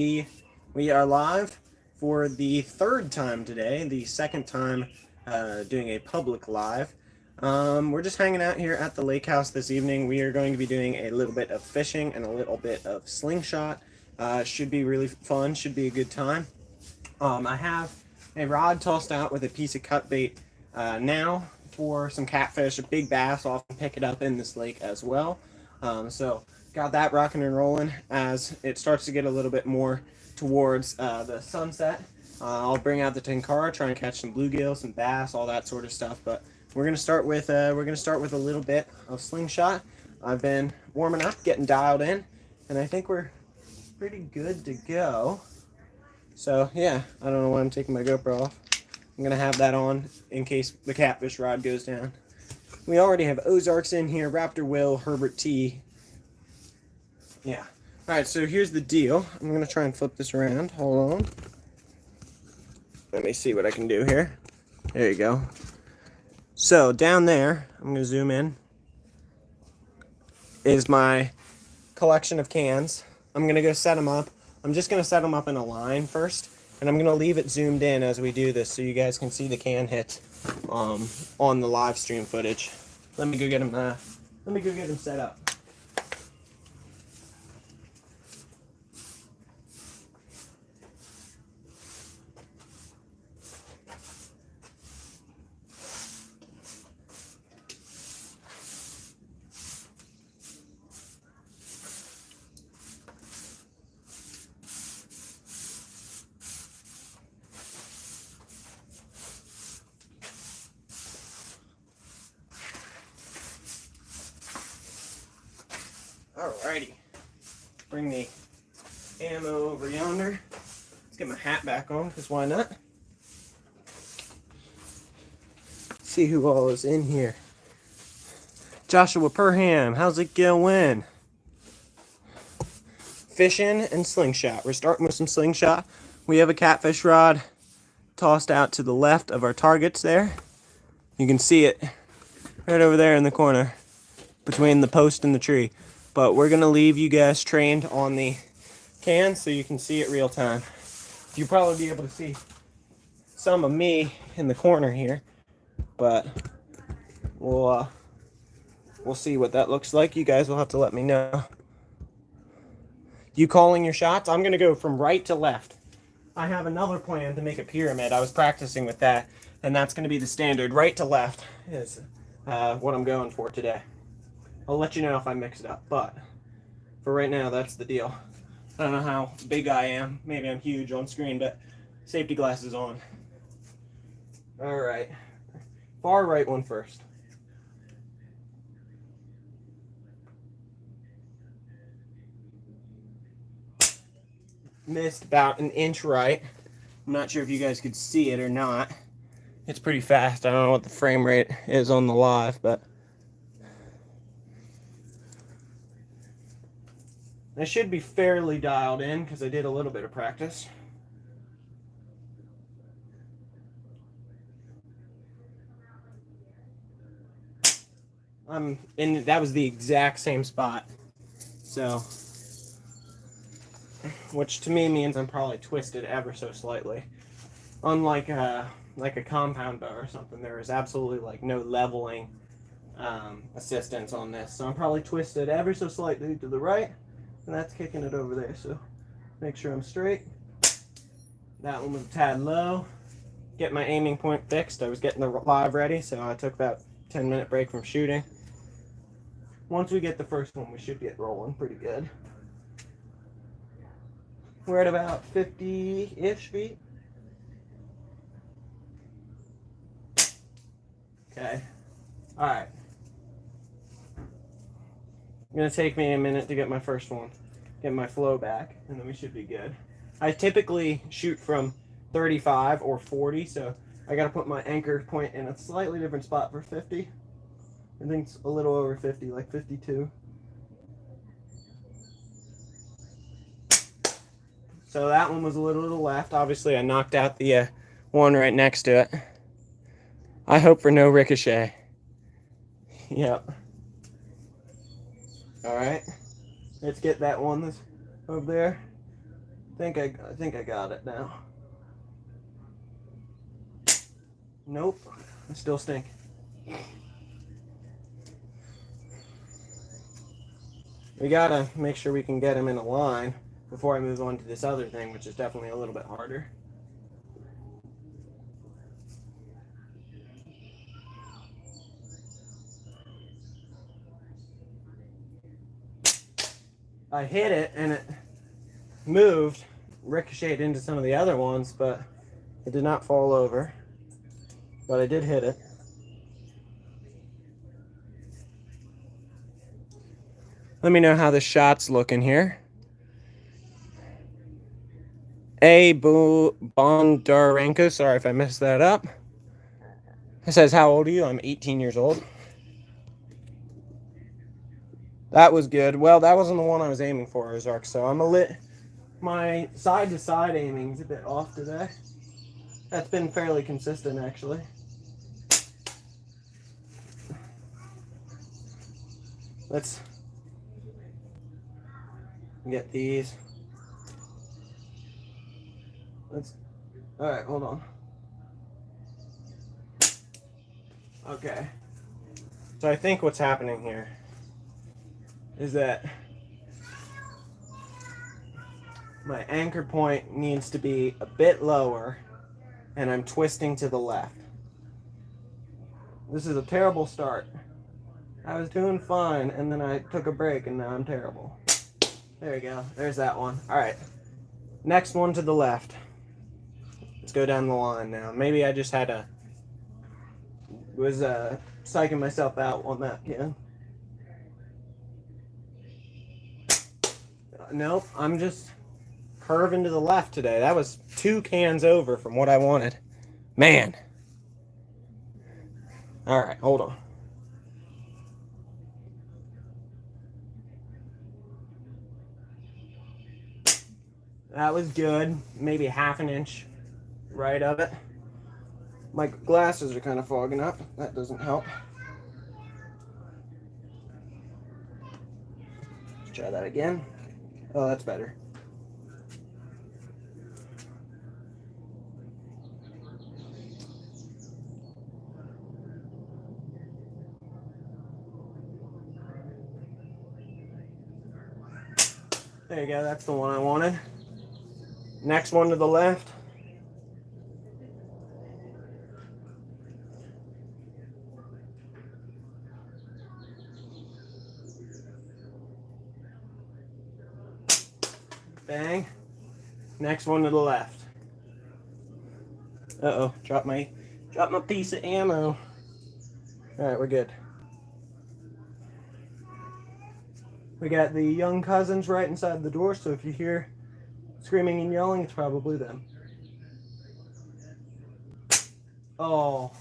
We are live for the third time today, the second time doing a public live. We're just hanging out here at the lake house this evening. We are going to be doing a little bit of fishing and a little bit of slingshot. Should be really fun, should be a good time. I have a rod tossed out with a piece of cut bait now for some catfish. A big bass often pick it up in this lake as well. So got that rocking and rolling. As it starts to get a little bit more towards the sunset, I'll bring out the tenkara, try and catch some bluegill, some bass, all that sort of stuff. But we're gonna start with a little bit of slingshot. I've been warming up, getting dialed in, and I think we're pretty good to go. So yeah, I don't know why I'm taking my GoPro off. I'm gonna have that on in case the catfish rod goes down. We already have Ozarks in here, Raptor Will, Herbert T. Yeah. Alright, so here's the deal. I'm gonna try and flip this around. Hold on. Let me see what I can do here. There you go. So down there, I'm gonna zoom in, is my collection of cans. I'm gonna go set them up. I'm just going to set them up in a line first, and I'm going to leave it zoomed in as we do this so you guys can see the can hits on the live stream footage. Let me go get them set up. Alrighty, bring the ammo over yonder. Let's get my hat back on, because why not? See who all is in here. Joshua Perham, how's it going? Fishing and slingshot. We're starting with some slingshot. We have a catfish rod tossed out to the left of our targets there. You can see it right over there in the corner between the post and the tree. But we're going to leave you guys trained on the can so you can see it real time. You'll probably be able to see some of me in the corner here, but we'll see what that looks like. You guys will have to let me know. You calling your shots? I'm going to go from right to left. I have another plan to make a pyramid. I was practicing with that, and that's going to be the standard. Right to left is what I'm going for today. I'll let you know if I mix it up, but for right now, that's the deal. I don't know how big I am. Maybe I'm huge on screen, but safety glasses on. All right. Far right one first. Missed about an inch right. I'm not sure if you guys could see it or not. It's pretty fast. I don't know what the frame rate is on the live, but I should be fairly dialed in because I did a little bit of practice. And that was the exact same spot. So, which to me means I'm probably twisted ever so slightly. Unlike like a compound bow or something, there is absolutely like no leveling assistance on this. So I'm probably twisted ever so slightly to the right. And that's kicking it over there, so make sure I'm straight. That one was a tad low. Get my aiming point fixed. I was getting the live ready, so I took about 10-minute break from shooting. Once we get the first one, we should get rolling pretty good. We're at about 50-ish feet. Okay. All right. It's going to take me a minute to get my first one, get my flow back, and then we should be good. I typically shoot from 35 or 40, so I got to put my anchor point in a slightly different spot for 50. I think it's a little over 50, like 52. So that one was a little to the left. Obviously, I knocked out the one right next to it. I hope for no ricochet. Yep. All right. Let's get that one that's over there. I think I got it now. Nope, I still stink. We gotta make sure we can get him in a line before I move on to this other thing, which is definitely a little bit harder. I hit it and it moved, ricocheted into some of the other ones, but it did not fall over. But I did hit it. Let me know how the shot's looking here. A. Bondarenko, sorry if I messed that up. It says, how old are you? I'm 18 years old. That was good. Well, that wasn't the one I was aiming for, Ozark, so I'm my side-to-side aiming's a bit off today. That's been fairly consistent, actually. Let's get these. All right, hold on. Okay. So I think what's happening here is that my anchor point needs to be a bit lower and I'm twisting to the left. This is a terrible start. I was doing fine and then I took a break and now I'm terrible. There we go. There's that one. All right. Next one to the left. Let's go down the line now. Maybe I just had was psyching myself out on that can. Nope, I'm just curving to the left today. That was 2 cans over from what I wanted. Man. All right, hold on. That was good. Maybe half an inch right of it. My glasses are kind of fogging up. That doesn't help. Let's try that again. Oh, that's better. There you go. That's the one I wanted. Next one to the left. Bang. Next one to the left. Uh-oh, dropped my piece of ammo. All right, we're good. We got the young cousins right inside the door, so if you hear screaming and yelling, it's probably them. Oh,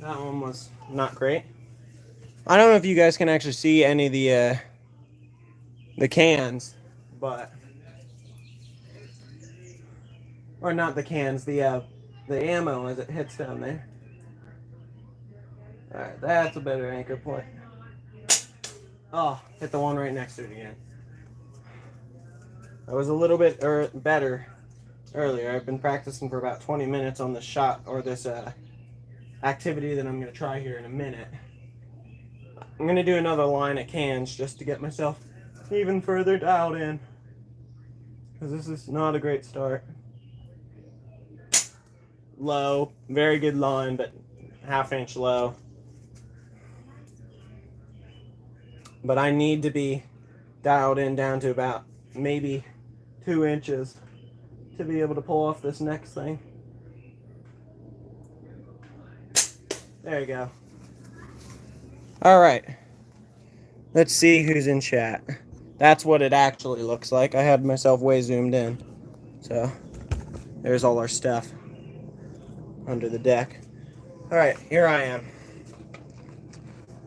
that one was not great. I don't know if you guys can actually see any of the cans, but or not the cans, the ammo as it hits down there. All right, that's a better anchor point. Oh, hit the one right next to it again. I was a little bit better earlier. I've been practicing for about 20 minutes on this shot or this activity that I'm going to try here in a minute. I'm going to do another line of cans just to get myself even further dialed in, because this is not a great start. Low, very good line, but half-inch low. But I need to be dialed in down to about maybe 2 inches to be able to pull off this next thing. There you go. All right. Let's see who's in chat. That's what it actually looks like. I had myself way zoomed in. So there's all our stuff under the deck. All right, here I am.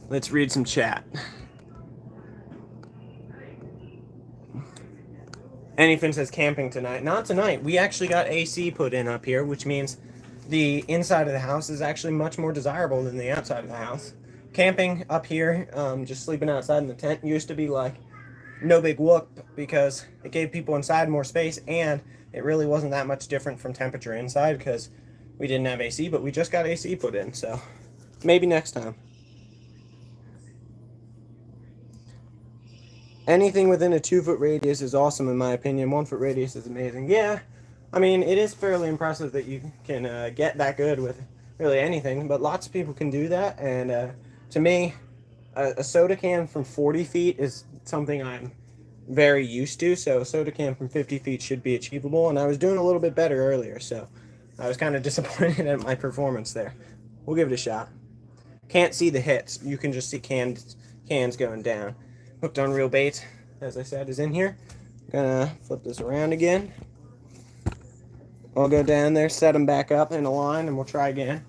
Let's read some chat. Anything says camping tonight. Not tonight. We actually got AC put in up here, which means the inside of the house is actually much more desirable than the outside of the house. Camping up here, just sleeping outside in the tent, used to be like no big whoop because it gave people inside more space, and it really wasn't that much different from temperature inside because we didn't have AC, but we just got AC put in, so maybe next time. Anything within a 2-foot radius is awesome in my opinion. 1-foot radius is amazing. Yeah, I mean, it is fairly impressive that you can get that good with really anything, but lots of people can do that, and to me, a soda can from 40 feet is something I'm very used to, so a soda can from 50 feet should be achievable, and I was doing a little bit better earlier, so I was kind of disappointed at my performance there. We'll give it a shot. Can't see the hits. You can just see cans going down. Hooked on Real Bait, as I said, is in here. Gonna flip this around again. I'll go down there, set them back up in a line, and we'll try again.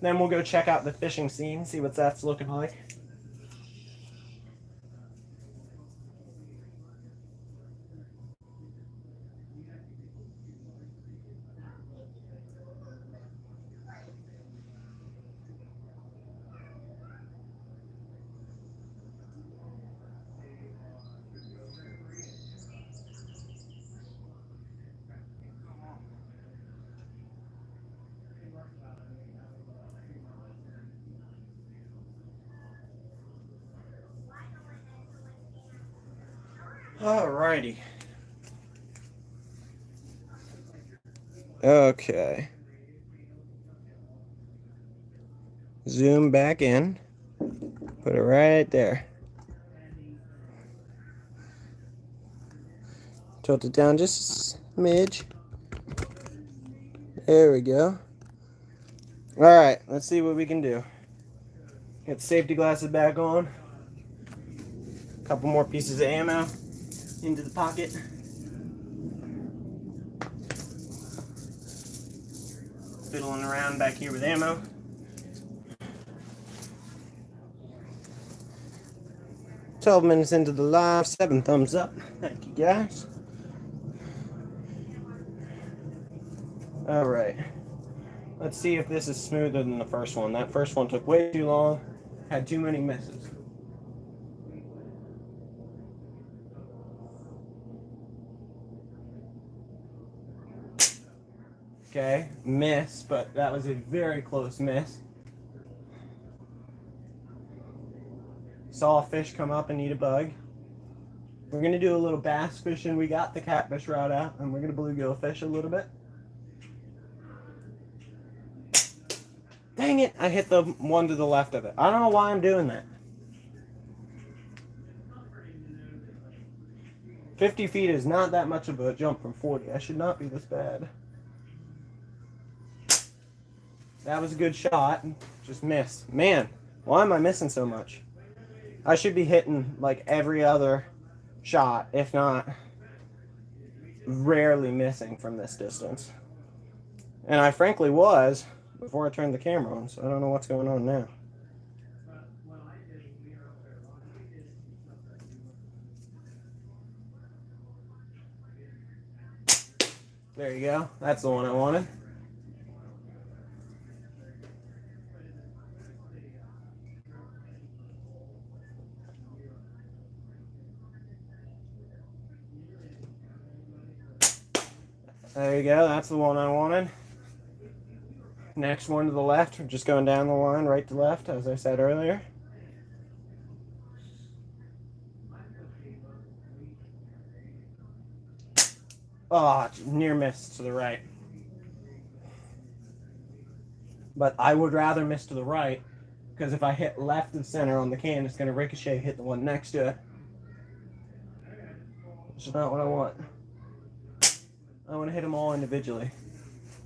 Then we'll go check out the fishing scene, see what that's looking like. Alrighty. Okay. Zoom back in. Put it right there. Tilt it down just a smidge. There we go. Alright, let's see what we can do. Get the safety glasses back on. A couple more pieces of ammo into the pocket. Fiddling around back here with ammo. "12 minutes into the live, 7 thumbs up. Thank you guys. Alright. Let's see if this is smoother than the first one. That first one took way too long. Had too many misses. Okay, miss, but that was a very close miss. Saw a fish come up and eat a bug. We're going to do a little bass fishing. We got the catfish rod out, and we're going to bluegill fish a little bit. Dang it, I hit the one to the left of it. I don't know why I'm doing that. 50 feet is not that much of a jump from 40. I should not be this bad. That was a good shot. Just missed. Man, why am I missing so much? I should be hitting like every other shot, if not rarely missing from this distance. And I frankly was before I turned the camera on, so I don't know what's going on now. There you go. That's the one I wanted. There you go. That's the one I wanted. Next one to the left. We're just going down the line, right to left, as I said earlier. Oh, near miss to the right. But I would rather miss to the right, because if I hit left of center on the can, it's going to ricochet, hit the one next to it. Which is not what I want. I want to hit them all individually.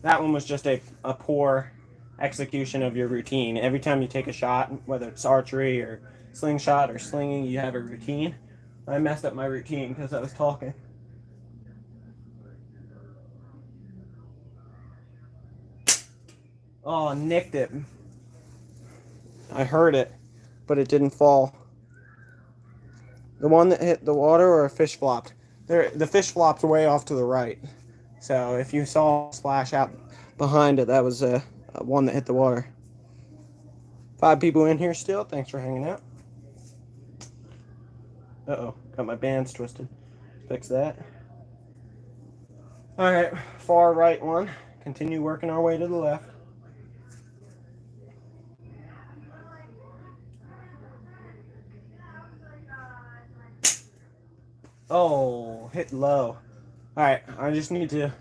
That one was just a poor execution of your routine. Every time you take a shot, whether it's archery or slingshot or slinging, you have a routine. I messed up my routine because I was talking. Oh, nicked it. I heard it, but it didn't fall. The one that hit the water or a fish flopped? The fish flopped way off to the right. So if you saw a splash out behind it, that was a one that hit the water. 5 people in here still. Thanks for hanging out. Uh-oh. Got my bands twisted. Fix that. All right, far right one. Continue working our way to the left. Oh, hit low. All right, I just need to,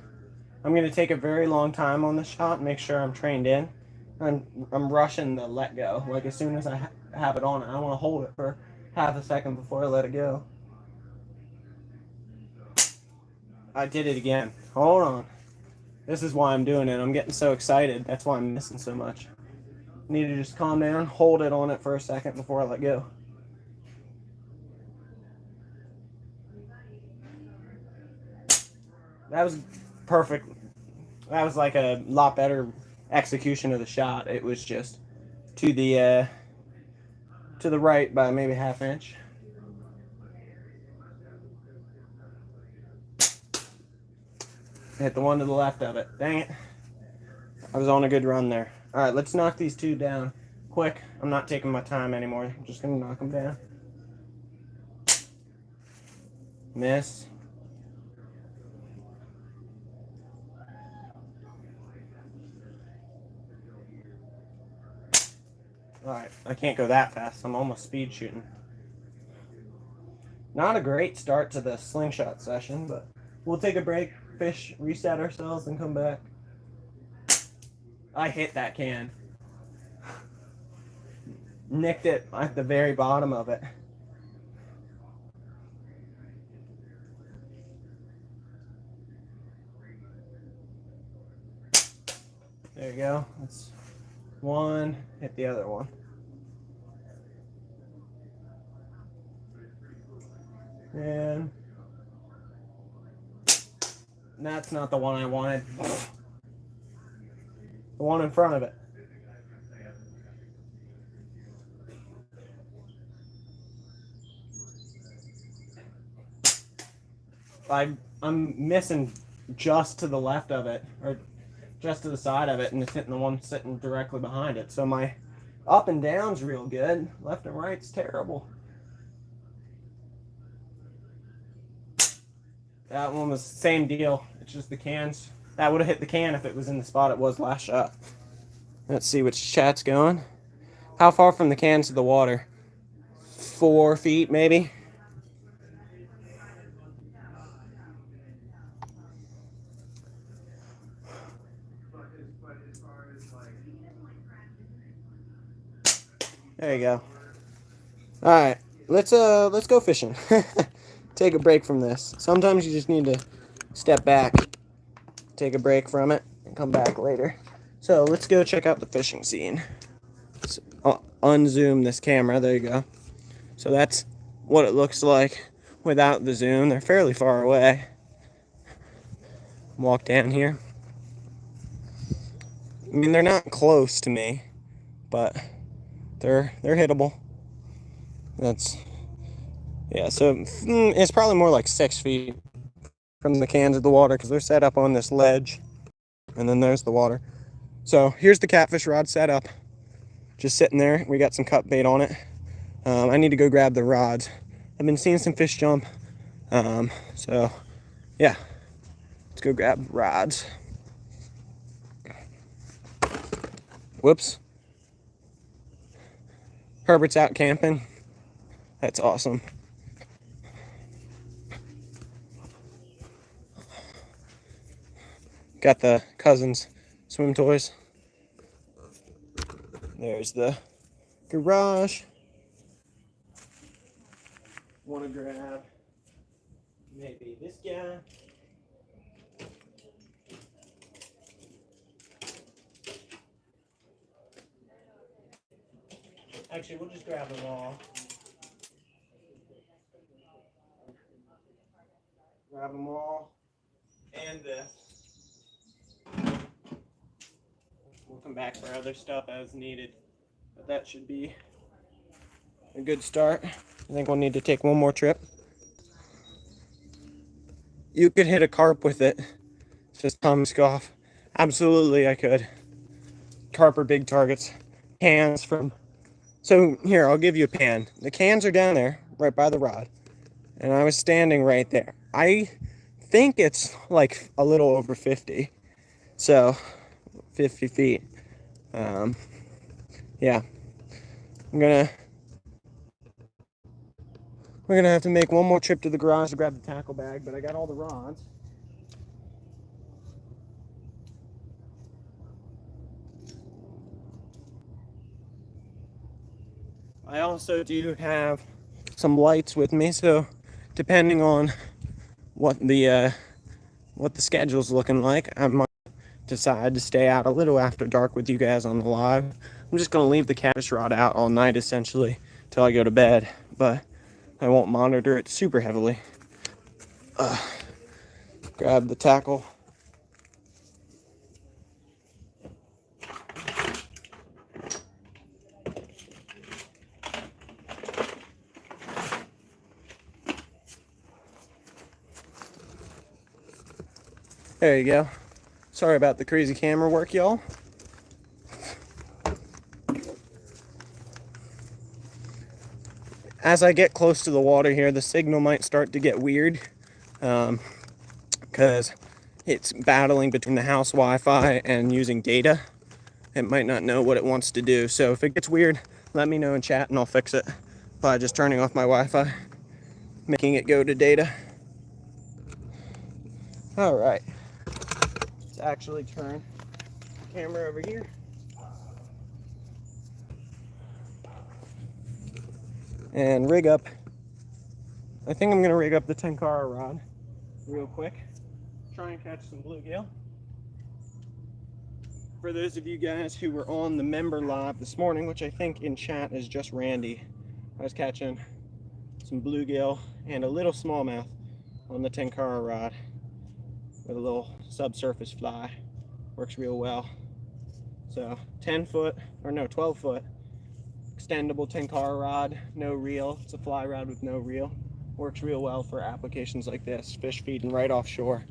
I'm gonna take a very long time on this shot and make sure I'm trained in. I'm rushing the let go. Like as soon as I have it on, I want to hold it for half a second before I let it go. I did it again. Hold on. This is why I'm doing it. I'm getting so excited. That's why I'm missing so much. Need to just calm down, hold it on it for a second before I let go. That was perfect. That was like a lot better execution of the shot. It was just to the right by maybe half inch. Hit the one to the left of it. Dang it. I was on a good run there. All right, let's knock these two down quick. I'm not taking my time anymore. I'm just going to knock them down. Miss. All right, I can't go that fast. I'm almost speed shooting. Not a great start to the slingshot session, but we'll take a break, fish, reset ourselves, and come back. I hit that can. Nicked it at the very bottom of it. There you go. That's one. Hit the other one. And that's not the one I wanted. The one in front of it. I'm missing just to the left of it, or just to the side of it, and it's hitting the one sitting directly behind it. So my up and down's real good. Left and right's terrible. That one was the same deal. It's just the cans. That would have hit the can if it was in the spot it was last shot. Let's see which chat's going. How far from the cans to the water? 4 feet, maybe? There you go. All right, let's go fishing. Take a break from this. Sometimes you just need to step back, take a break from it, and come back later. So let's go check out the fishing scene. So I'll unzoom this camera. There you go. So that's what it looks like without the zoom. They're fairly far away. Walk down here. I mean, they're not close to me, but they're hittable. That's, yeah, so it's probably more like 6 feet from the cans of the water because they're set up on this ledge, and then there's the water. So here's the catfish rod set up, just sitting there. We got some cut bait on it. I need to go grab the rods. I've been seeing some fish jump, so yeah, let's go grab rods. Whoops. Herbert's out camping. That's awesome. Got the cousins' swim toys. There's the garage. Want to grab maybe this guy. Actually, we'll just grab them all. Grab them all. And this. We'll come back for other stuff as needed. But that should be a good start. I think we'll need to take one more trip. You could hit a carp with it. Says Tom Scoff. Absolutely, I could. Carp are big targets. Cans from. So here, I'll give you a pan. The cans are down there, right by the rod. and I was standing right there. I think it's like a little over 50, so 50 feet. Yeah, I'm gonna we're gonna have to make one more trip to the garage to grab the tackle bag, but I got all the rods. I also do have some lights with me, so depending on what the schedule's looking like, I might decide to stay out a little after dark with you guys on the live. I'm just gonna leave the caddis rod out all night essentially till I go to bed, but I won't monitor it super heavily. Grab the tackle. There you go. Sorry about the crazy camera work, y'all. As I get close to the water here, the signal might start to get weird because it's battling between the house Wi-Fi and using data. It might not know what it wants to do. So if it gets weird, let me know in chat and I'll fix it by just turning off my Wi-Fi, making it go to data. All right, let's actually turn the camera over here. And rig up. I think I'm gonna rig up the Tenkara rod real quick. Try and catch some bluegill. For those of you guys who were on the member live this morning, which I think in chat is just Randy, I was catching some bluegill and a little smallmouth on the Tenkara rod with a little subsurface fly. Works real well. So 12 foot extendable Tenkara rod, no reel. It's a fly rod with no reel. Works real well for applications like this, fish feeding right offshore.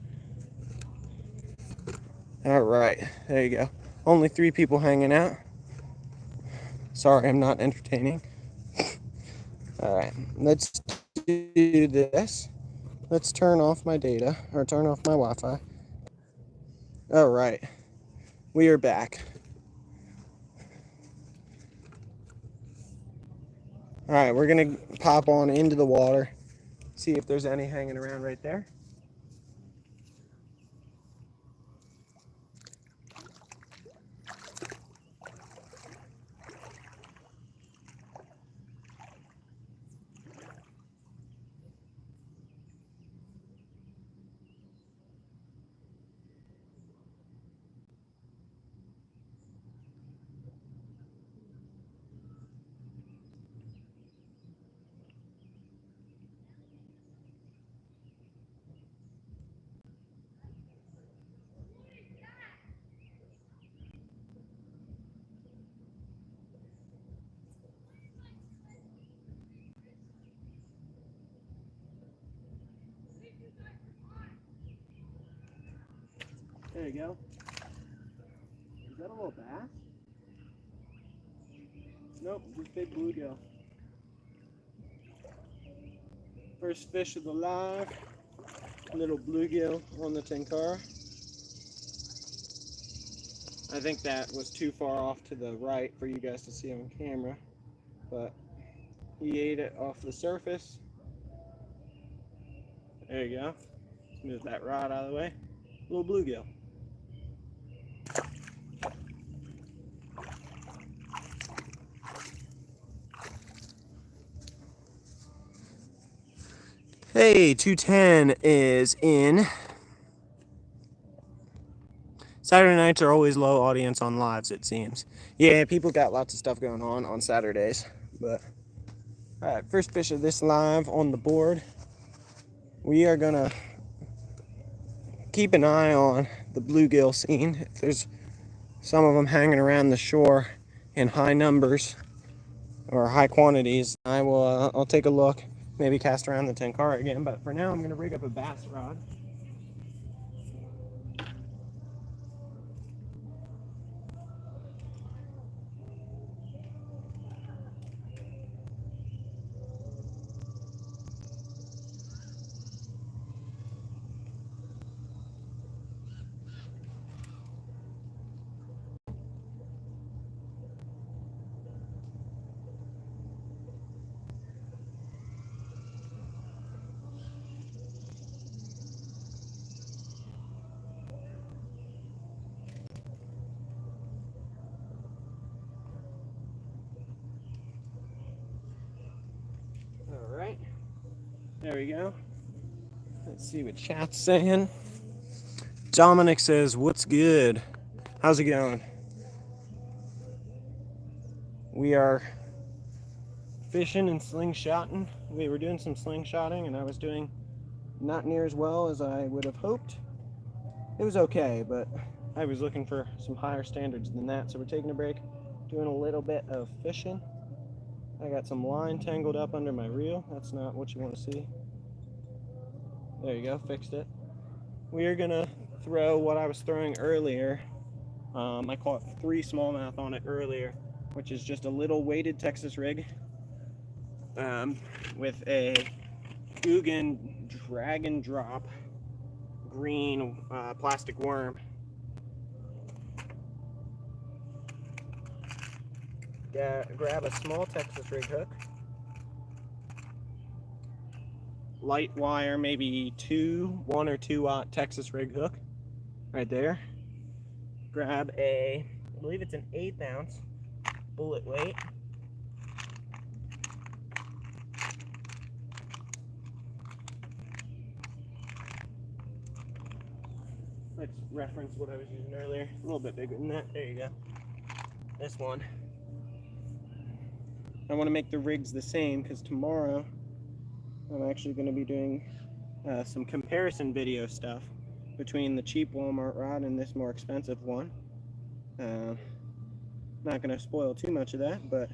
All right, there you go. Only 3 people hanging out. Sorry, I'm not entertaining. All right, let's do this. Let's turn off my data, or turn off my Wi-Fi. All right, we are back. All right, we're gonna pop on into the water, see if there's any hanging around right there. There you go. Is that a little bass? Nope, just big bluegill. First fish of the live, little bluegill on the Tenkara. I think that was too far off to the right for you guys to see on camera, but he ate it off the surface. There you go. Let's move that rod out of the way. Little bluegill. Hey, 210 is in. Saturday nights are always low audience on lives, it seems. Yeah, people got lots of stuff going on Saturdays. But all right, first fish of this live on the board. We are gonna keep an eye on the bluegill scene. If there's some of them hanging around the shore in high numbers or high quantities, I'll take a look. Maybe cast around the Tenkara again. But for now, I'm gonna rig up a bass rod. There we go. Let's see what chat's saying. Dominic says, "What's good? How's it going?" We are fishing and slingshotting. We were doing some slingshotting, and I was doing not near as well as I would have hoped. It was okay, but I was looking for some higher standards than that, so we're taking a break, doing a little bit of fishing. I got some line tangled up under my reel. That's not what you want to see. There you go, fixed it. We are gonna throw what I was throwing earlier. I caught 3 smallmouth on it earlier, which is just a little weighted Texas rig with a Ugin drag and drop green plastic worm. Grab a small Texas rig hook, light wire, maybe 1 or 2 Texas rig hook right there. Grab I believe it's an 1/8 ounce bullet weight. Let's reference what I was using earlier. A little bit bigger than that. There you go. This one. I want to make the rigs the same because tomorrow I'm actually going to be doing some comparison video stuff between the cheap Walmart rod and this more expensive one. Not going to spoil too much of that, but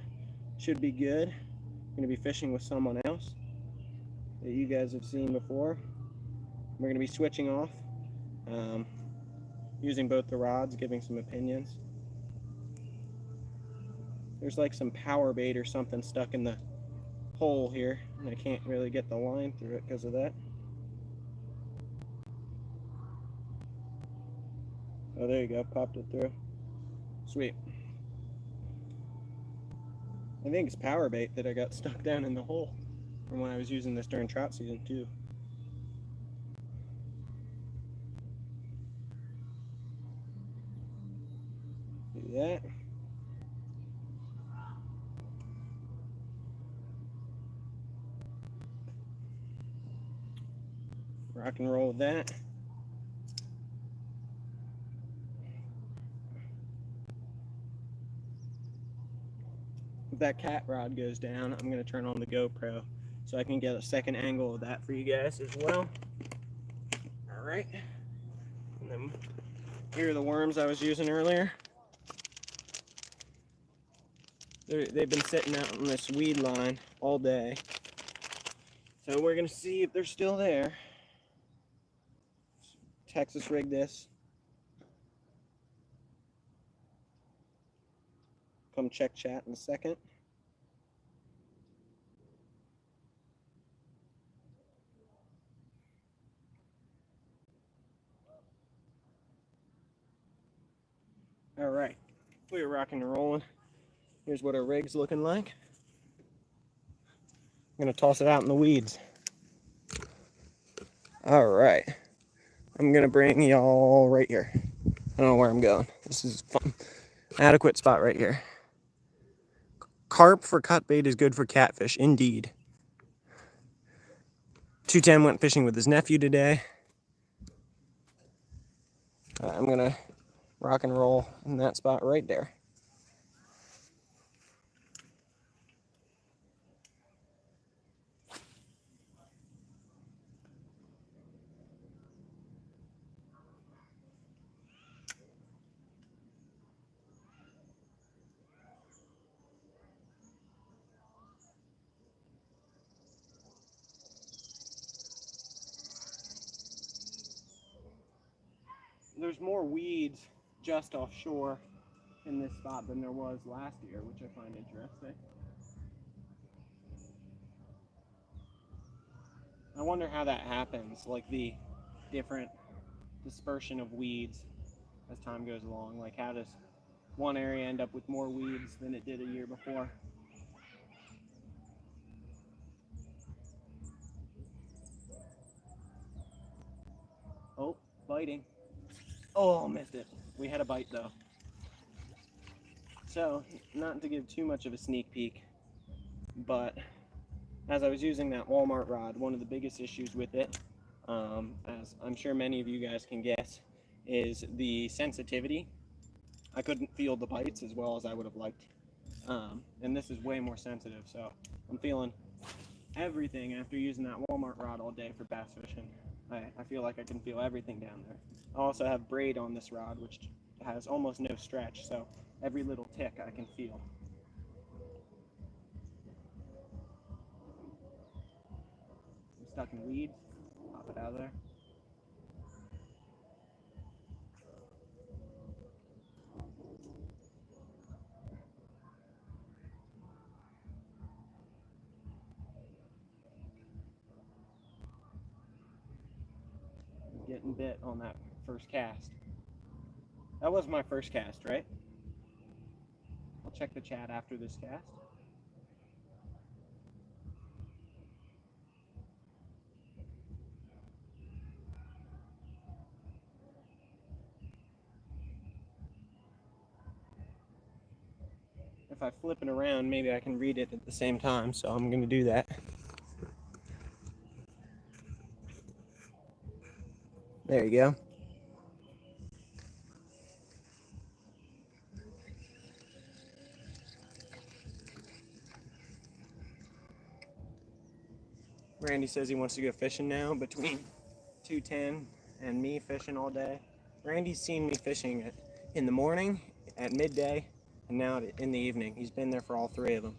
should be good. I'm going to be fishing with someone else that you guys have seen before. We're going to be switching off, using both the rods, giving some opinions. There's like some power bait or something stuck in the hole here, and I can't really get the line through it because of that. Oh, there you go, popped it through. Sweet. I think it's power bait that I got stuck down in the hole from when I was using this during trout season too. Do that. Rock and roll with that. If that cat rod goes down, I'm going to turn on the GoPro so I can get a second angle of that for you guys as well. Alright. And then here are the worms I was using earlier. They've been sitting out on this weed line all day. So we're going to see if they're still there. Texas rig this. Come check chat in a second. Alright, we're rocking and rolling. Here's what our rig's looking like. I'm gonna toss it out in the weeds. Alright, I'm gonna bring y'all right here. I don't know where I'm going. This is fun. Adequate spot right here. Carp for cut bait is good for catfish, indeed. 210 went fishing with his nephew today. I'm gonna rock and roll in that spot right there. There's more weeds just offshore in this spot than there was last year, which I find interesting. I wonder how that happens, like the different dispersion of weeds as time goes along. Like, how does one area end up with more weeds than it did a year before? Oh, biting. Oh, missed it. We had a bite though. So, not to give too much of a sneak peek, but as I was using that Walmart rod, one of the biggest issues with it, as I'm sure many of you guys can guess, is the sensitivity. I couldn't feel the bites as well as I would have liked. And this is way more sensitive, so I'm feeling everything after using that Walmart rod all day for bass fishing. I feel like I can feel everything down there. I also have braid on this rod, which has almost no stretch, so every little tick I can feel. I'm stuck in weeds. Pop it out of there. Getting bit on that first cast. That was my first cast, right? I'll check the chat after this cast. If I flip it around, maybe I can read it at the same time, so I'm going to do that. There you go. Randy says he wants to go fishing now between 2:10 and me fishing all day. Randy's seen me fishing in the morning, at midday, and now in the evening. He's been there for all three of them.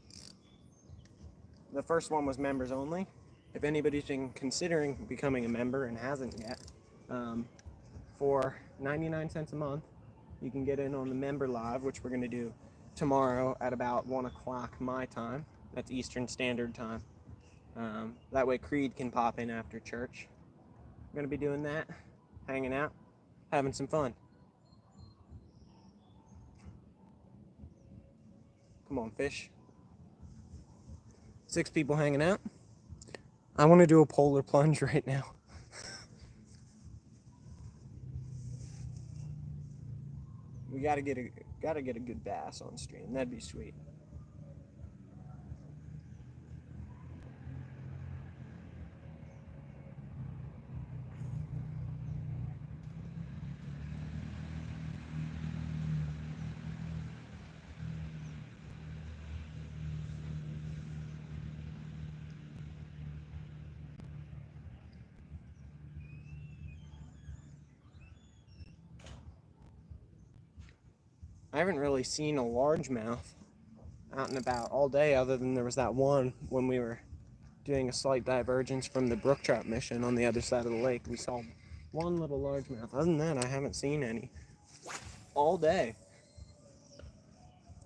The first one was members only. If anybody's been considering becoming a member and hasn't yet, for 99 cents a month, you can get in on the member live, which we're going to do tomorrow at about 1 o'clock my time. That's Eastern Standard Time. That way Creed can pop in after church. I'm going to be doing that, hanging out, having some fun. Come on, fish. 6 people hanging out. I want to do a polar plunge right now. We gotta get a good bass on stream. That'd be sweet. I haven't really seen a largemouth out and about all day, other than there was that one when we were doing a slight divergence from the brook trout mission on the other side of the lake. We saw one little largemouth. Other than that, I haven't seen any all day.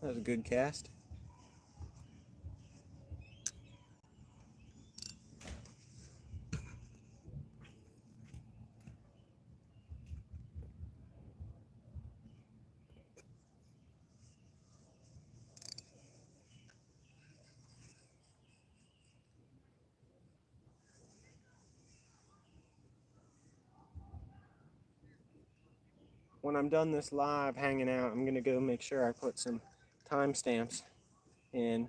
That was a good cast. When I'm done this live hanging out, I'm gonna go make sure I put some timestamps in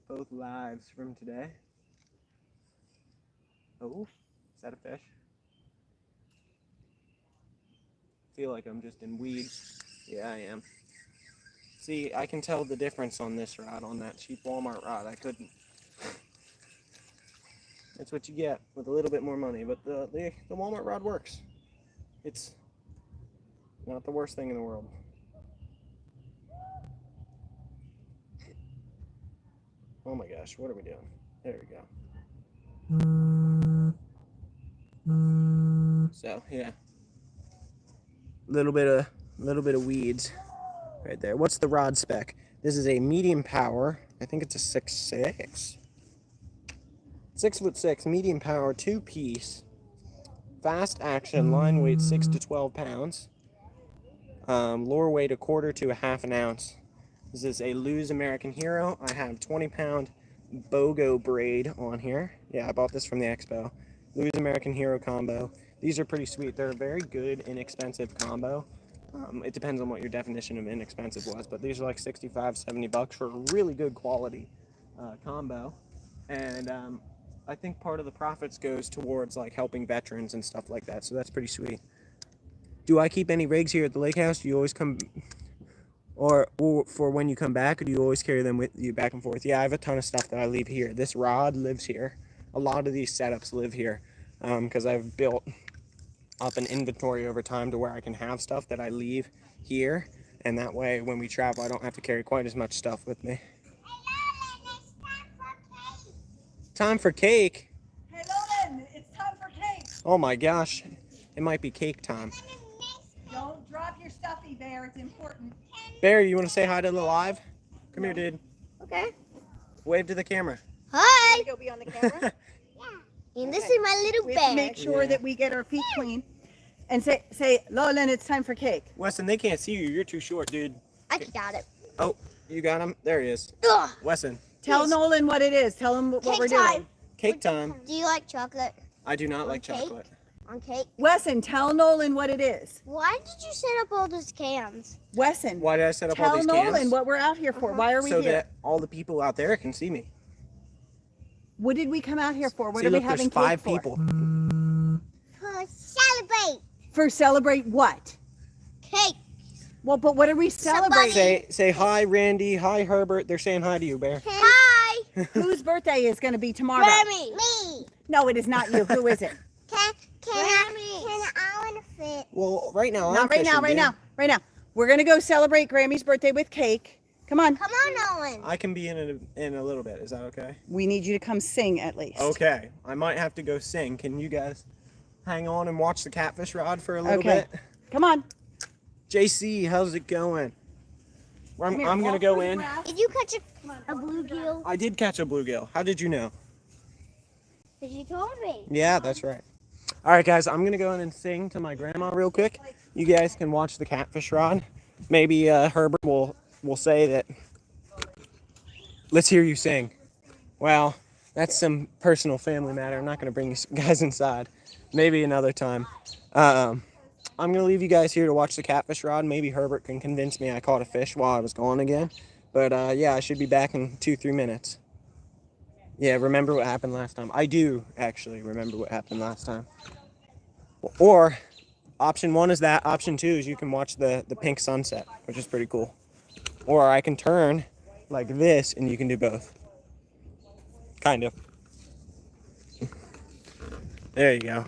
both lives from today. Oh, is that a fish? I feel like I'm just in weeds. Yeah, I am. See, I can tell the difference on this rod, on that cheap Walmart rod. I couldn't. That's what you get with a little bit more money, but the Walmart rod works. It's not the worst thing in the world. Oh my gosh, what are we doing? There we go. So yeah, little bit of weeds right there. What's the rod spec? This is a medium power. I think it's a 6'6". 6'6", medium power, 2-piece, fast action, line weight 6 to 12 pounds. Lure weight 1/4 to 1/2 ounce. This is a Lew's American Hero. I have 20-pound BOGO braid on here. Yeah, I bought this from the expo. Lew's American Hero combo. These are pretty sweet. They're a very good, inexpensive combo. It depends on what your definition of inexpensive was, but these are like 65, 70 bucks for a really good quality combo. and I think part of the profits goes towards like helping veterans and stuff like that. So that's pretty sweet. Do I keep any rigs here at the lake house? Do you always come, or for when you come back, or do you always carry them with you back and forth? Yeah, I have a ton of stuff that I leave here. This rod lives here. A lot of these setups live here because I've built up an inventory over time to where I can have stuff that I leave here, and that way when we travel I don't have to carry quite as much stuff with me. Time for cake? Hey Lolan, it's time for cake. Oh my gosh, it might be cake time. Don't drop your stuffy, Bear, it's important. Bear, you want to say hi to the live? Come here, dude. Okay. Wave to the camera. Hi. Go be on the camera. And this is my little We have to bear. make sure that we get our feet clean. And say, Lolan, it's time for cake. Weston, they can't see you. You're too short, dude. I got it. Oh, you got him? There he is. Ugh. Weston, Tell Yes. Nolan what it is. Tell him what Cake we're time. doing. cake time. Do you like chocolate I do not like cake? chocolate. on cake? Wesson, tell Nolan what it is. Why did you set up all those cans? Wesson, Why did I set up all tell these Nolan cans? what we're out here for. Why are we So here? that all the people out there can see me. What did we come out here for? What See, are we look, there's having 5 cake for? people. For celebrate For celebrate what? cake. Well, but what are we celebrating? Say hi, Randy. Hi, Herbert. They're saying hi to you, Bear. Hi, Whose birthday is going to be tomorrow? Grammy. Me. No, it is not you. Who is it? Can I want to fit? Well, right now I'm Not right now, fishing, right dude. now, right now. We're going to go celebrate Grammy's birthday with cake. Come on. Come on, Owen. I can be in a little bit. Is that okay? We need you to come sing at least. Okay. I might have to go sing. Can you guys hang on and watch the catfish rod for a little Okay. bit? Come on. JC, how's it going? Come here, I'm gonna walk go through the in. grass. Did you catch a bluegill? I did catch a bluegill. How did you know? Because you told me. Yeah, that's right. All right, guys, I'm gonna go in and sing to my grandma real quick. You guys can watch the catfish rod. Maybe Herbert will say that. Let's hear you sing. Well, that's some personal family matter. I'm not gonna bring you guys inside. Maybe another time. I'm gonna leave you guys here to watch the catfish rod. Maybe Herbert can convince me I caught a fish while I was gone again. But yeah, I should be back in 2-3 minutes. Yeah, remember what happened last time. I do actually remember what happened last time. Or option 1 is that. Option 2 is you can watch the pink sunset, which is pretty cool. Or I can turn like this and you can do both. Kind of. There you go.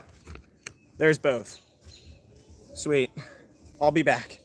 There's both. Sweet. I'll be back.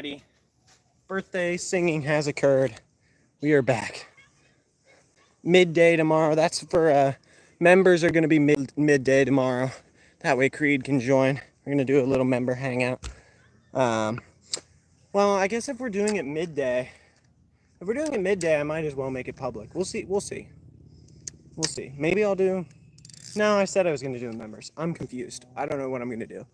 Alrighty. Birthday singing has occurred. We are back. Midday tomorrow. That's for members are going to be midday tomorrow. That way Creed can join. We're going to do a little member hangout. Well, I guess if we're doing it midday, I might as well make it public. We'll see. We'll see. We'll see. Maybe I'll do. No, I said I was going to do members. I'm confused. I don't know what I'm going to do.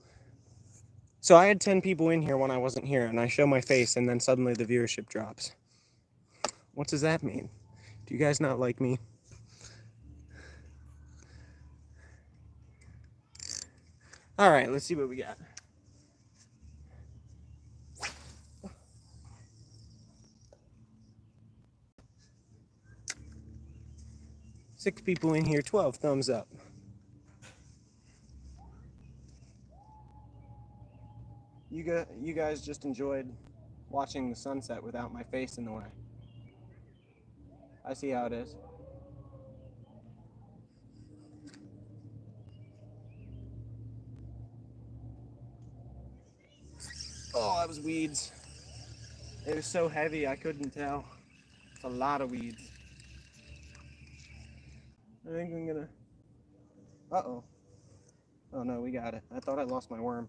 So I had 10 people in here when I wasn't here, and I show my face, and then suddenly the viewership drops. What does that mean? Do you guys not like me? All right, let's see what we got. Six people in here, 12 thumbs up. You guys just enjoyed watching the sunset without my face in the way. I see how it is. Oh, that was weeds. It was so heavy I couldn't tell. It's a lot of weeds. I think I'm gonna... Uh-oh. Oh no, we got it. I thought I lost my worm.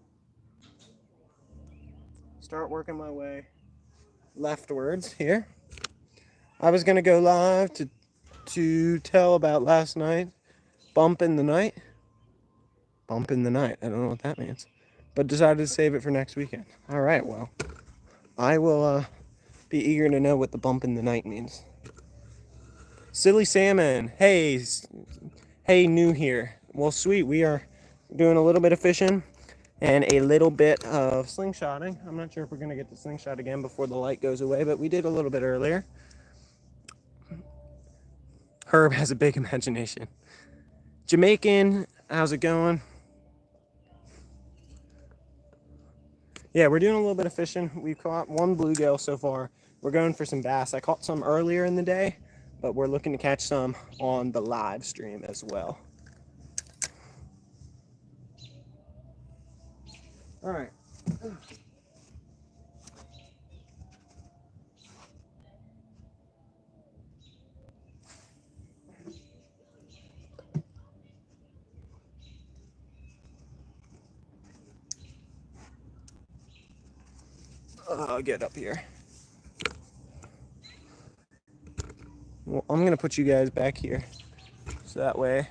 Start working my way leftwards here. I was gonna go live to tell about last night. Bump in the night. Bump in the night. I don't know what that means. But decided to save it for next weekend. Alright, well. I will be eager to know what the bump in the night means. Silly Salmon. Hey, new here. Well, sweet. We are doing a little bit of fishing and a little bit of slingshotting. I'm not sure if we're going to get to slingshot again before the light goes away, but we did a little bit earlier. Herb has a big imagination. Jamaican, how's it going? Yeah, we're doing a little bit of fishing. We've caught one bluegill so far. We're going for some bass. I caught some earlier in the day, but we're looking to catch some on the live stream as well. All right. I'll get up here. Well, I'm gonna put you guys back here, so that way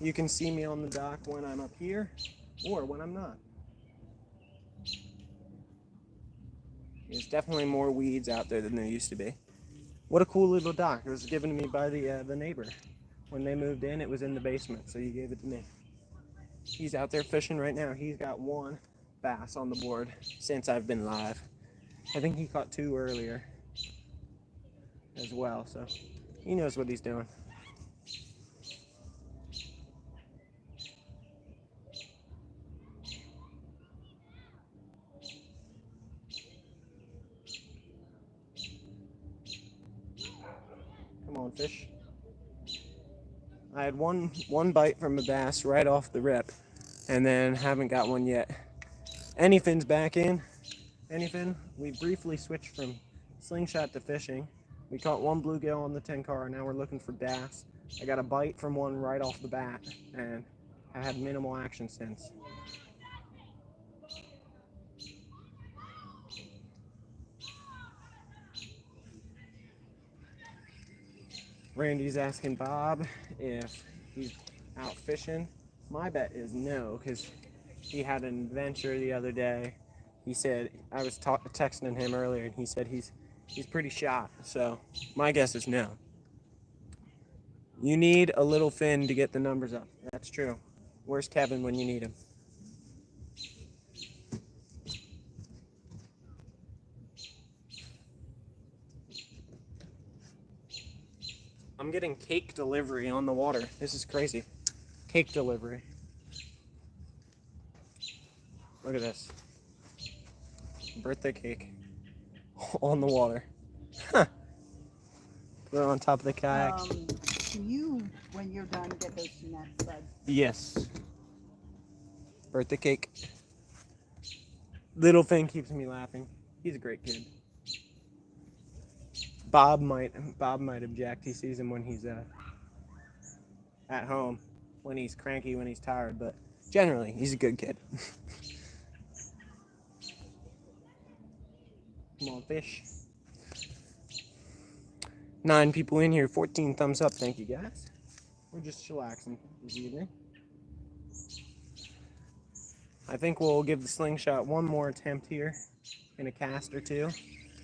you can see me on the dock when I'm up here or when I'm not. There's definitely more weeds out there than there used to be. What a cool little dock. It was given to me by the neighbor. When they moved in, it was in the basement, so he gave it to me. He's out there fishing right now. He's got one bass on the board since I've been live. I think he caught two earlier as well, so he knows what he's doing. Come on, fish. I had one bite from a bass right off the rip, and then haven't got one yet. Anyfin's back in. Anyfin, we briefly switched from slingshot to fishing. We caught one bluegill on the 10 car, now we're looking for bass. I got a bite from one right off the bat, and I had minimal action since. Randy's asking Bob if he's out fishing. My bet is no, because he had an adventure the other day. He said, I was texting him earlier, and he said he's pretty shot. So my guess is no. You need a little fin to get the numbers up. That's true. Where's Kevin when you need him? I'm getting cake delivery on the water. This is crazy. Cake delivery. Look at this. Birthday cake on the water. Huh. Put it on top of the kayak. Can you, when you're done, get those snacks, bud? Yes. Birthday cake. Little thing keeps me laughing. He's a great kid. Bob might object. He sees him when he's at home, when he's cranky, when he's tired, but generally he's a good kid. Come on, fish. 9 people in here, 14 thumbs up. Thank you, guys. We're just chillaxing this evening. I think we'll give the slingshot one more attempt here in a cast or two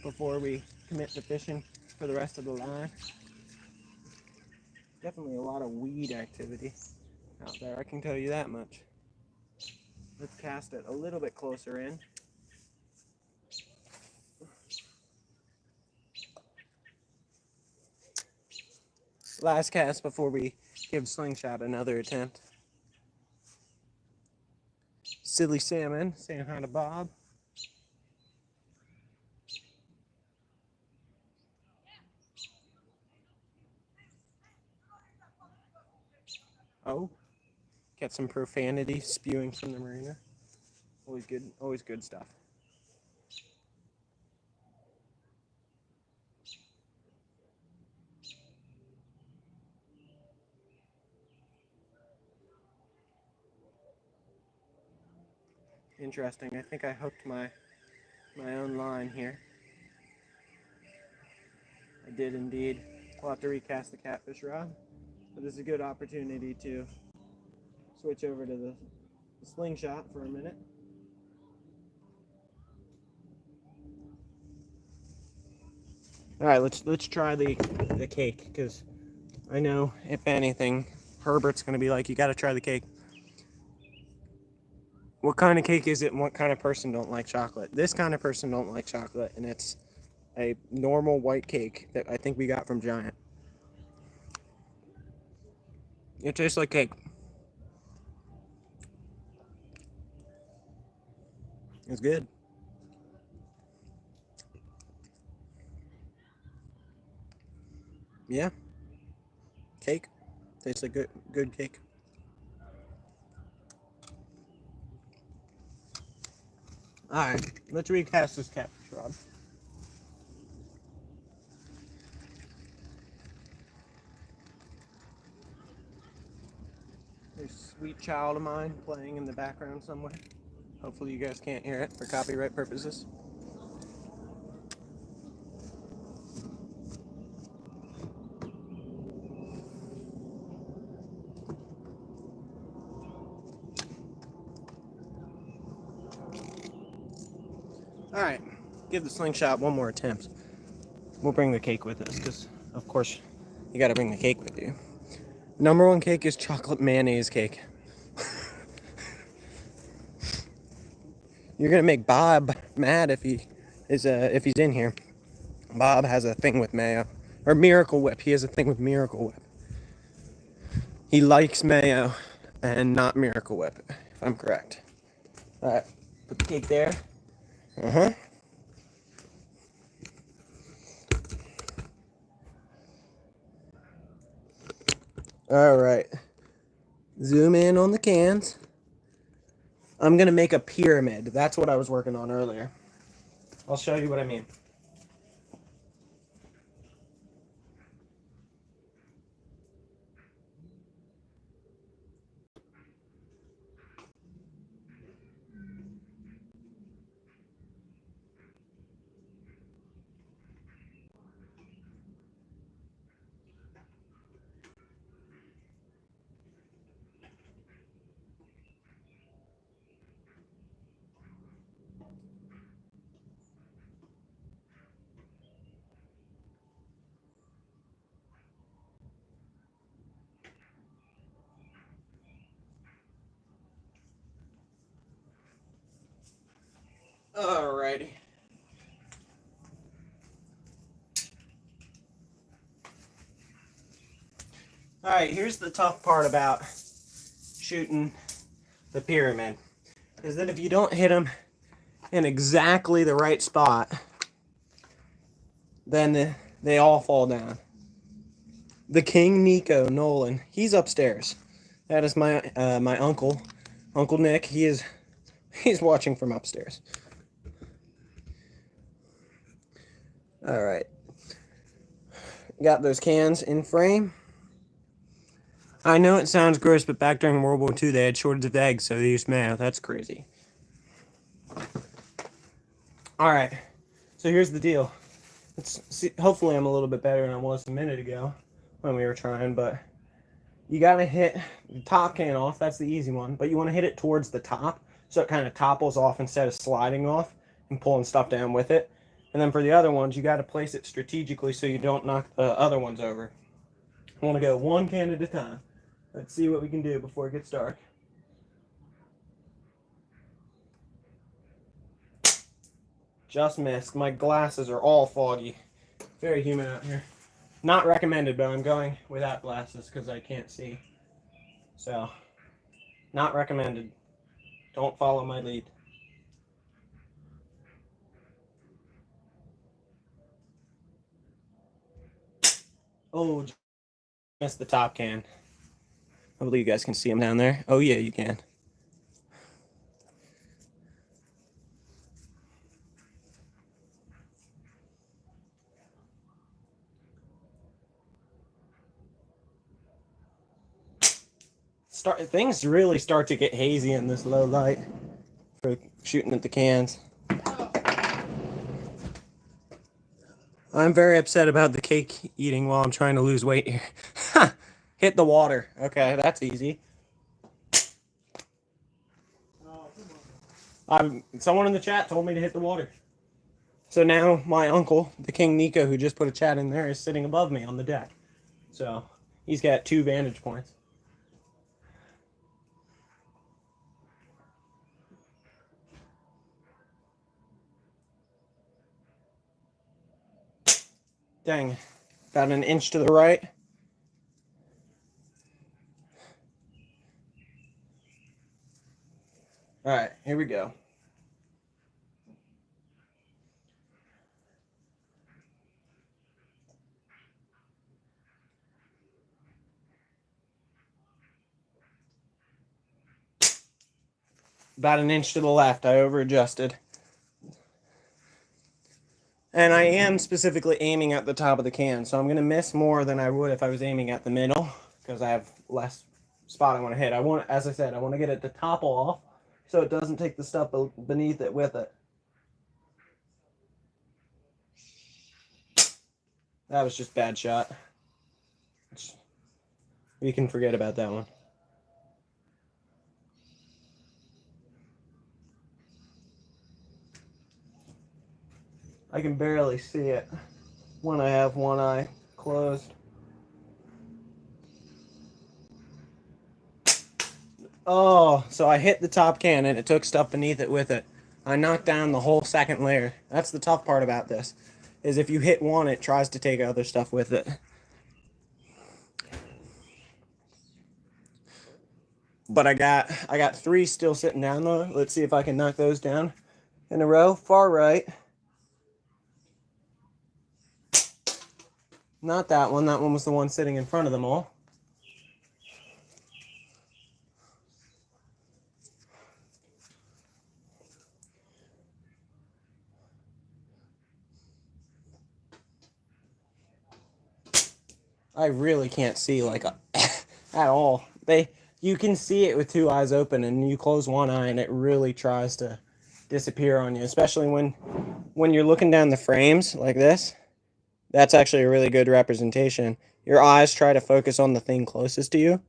before we commit to fishing for the rest of the line. Definitely a lot of weed activity out there, I can tell you that much. Let's cast it a little bit closer in. Last cast before we give slingshot another attempt. Silly salmon saying hi to Bob. Oh, get some profanity spewing from the marina. Always good stuff. Interesting. I think I hooked my own line here. I did indeed. We'll have to recast the catfish rod, but this is a good opportunity to switch over to the slingshot for a minute. All right, let's try the cake, because I know if anything, Herbert's gonna be like, you got to try the cake. What kind of cake is it, and what kind of person don't like chocolate? This kind of person don't like chocolate, and it's a normal white cake that I think we got from Giant. It tastes like cake. It's good. Yeah. Cake. Tastes like good cake. Alright, let's recast this catfish rod. There's a sweet child of mine playing in the background somewhere. Hopefully you guys can't hear it for copyright purposes. Alright, give the slingshot one more attempt. We'll bring the cake with us, because, of course, you gotta bring the cake with you. Number 1 cake is chocolate mayonnaise cake. You're gonna make Bob mad if he's in here. Bob has a thing with mayo. Or Miracle Whip. He has a thing with Miracle Whip. He likes mayo and not Miracle Whip, if I'm correct. Alright, put the cake there. Alright. Zoom in on the cans. I'm gonna make a pyramid. That's what I was working on earlier. I'll show you what I mean. Alrighty. Alright, here's the tough part about shooting the pyramid. Is that if you don't hit them in exactly the right spot, then they all fall down. The King Nico Nolan, he's upstairs. That is my my uncle, Uncle Nick. He's watching from upstairs. All right. Got those cans in frame. I know it sounds gross, but back during World War II, they had shortage of eggs, so they used mayo. That's crazy. All right. So here's the deal. Let's see. Hopefully, I'm a little bit better than I was a minute ago when we were trying, but you gotta hit the top can off. That's the easy one, but you want to hit it towards the top so it kind of topples off instead of sliding off and pulling stuff down with it. And then for the other ones, you got to place it strategically so you don't knock the other ones over. I want to go one can at a time. Let's see what we can do before it gets dark. Just missed. My glasses are all foggy. Very humid out here. Not recommended, but I'm going without glasses because I can't see. So, not recommended. Don't follow my lead. Oh, missed the top can. Hopefully you guys can see them down there. Oh yeah, you can. Things really start to get hazy in this low light for shooting at the cans. I'm very upset about the cake eating while I'm trying to lose weight here. Hit the water. Okay, that's easy. Someone in the chat told me to hit the water. So now my uncle, the King Nico, who just put a chat in there, is sitting above me on the deck. So he's got 2 vantage points. Dang, about an inch to the right. All right, here we go. About an inch to the left. I over-adjusted. And I am specifically aiming at the top of the can, so I'm going to miss more than I would if I was aiming at the middle, because I have less spot I want to hit. As I said, I want to get it to topple off, so it doesn't take the stuff beneath it with it. That was just bad shot. We can forget about that one. I can barely see it when I have one eye closed. Oh, so I hit the top can and it took stuff beneath it with it. I knocked down the whole second layer. That's the tough part about this, is if you hit one, it tries to take other stuff with it. But I got 3 still sitting down though. Let's see if I can knock those down in a row. Far right. Not that one. That one was the one sitting in front of them all. I really can't see like at all. You can see it with 2 eyes open, and you close one eye and it really tries to disappear on you, especially when you're looking down the frames like this. That's actually a really good representation. Your eyes try to focus on the thing closest to you,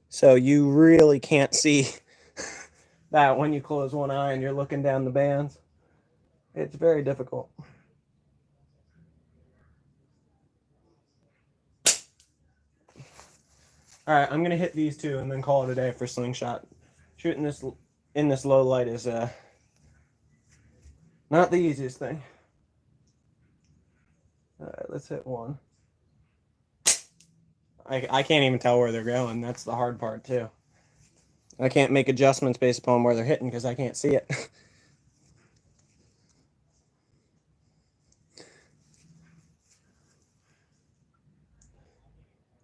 so you really can't see that when you close one eye and you're looking down the bands. It's very difficult. All right, I'm gonna hit these 2 and then call it a day for Slingshot. Shooting this in this low light is not the easiest thing. All right, let's hit one. I can't even tell where they're going. That's the hard part too. I can't make adjustments based upon where they're hitting because I can't see it.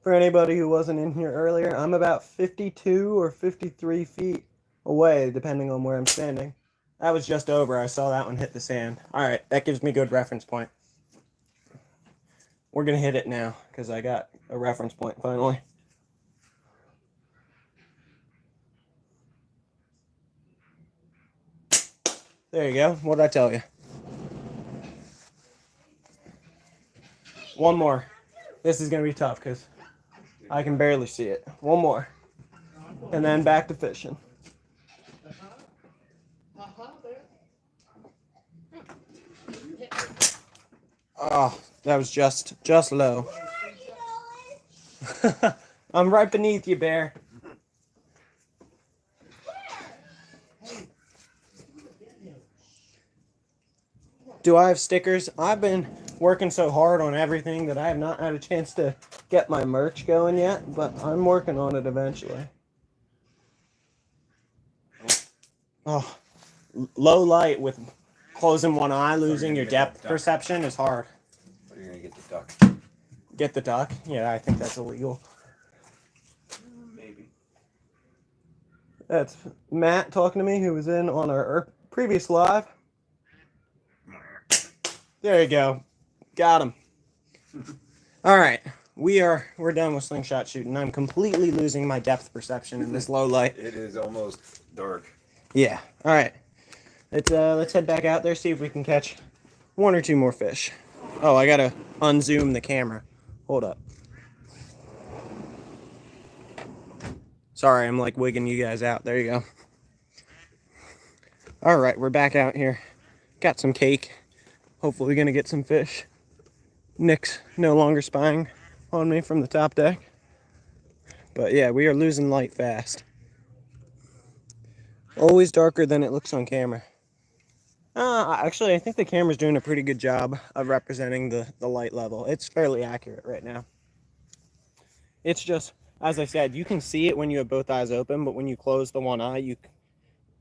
For anybody who wasn't in here earlier, I'm about 52 or 53 feet away, depending on where I'm standing. That was just over. I saw that one hit the sand. All right, that gives me good reference point. We're gonna hit it now because I got a reference point finally. There you go. What'd I tell you? One more. This is gonna be tough because I can barely see it. One more. And then back to fishing. Oh, that was just low. I'm right beneath you, Bear. Do I have stickers? I've been working so hard on everything that I have not had a chance to get my merch going yet, but I'm working on it eventually. Oh, low light with closing one eye, losing your depth perception is hard. Or you're gonna get the duck. Get the duck? Yeah, I think that's illegal. Maybe. That's Matt talking to me, who was in on our previous live. There you go. Got him. All right. We're done with slingshot shooting. I'm completely losing my depth perception in this low light. It is almost dark. Yeah. All right. Let's head back out there, see if we can catch one or two more fish. Oh, I gotta unzoom the camera. Hold up. Sorry, I'm like wigging you guys out. There you go. All right, we're back out here. Got some cake. Hopefully we're gonna get some fish. Nick's no longer spying on me from the top deck. But yeah, we are losing light fast. Always darker than it looks on camera. Actually, I think the camera's doing a pretty good job of representing the light level. It's fairly accurate right now. It's just, as I said, you can see it when you have both eyes open, but when you close the one eye, you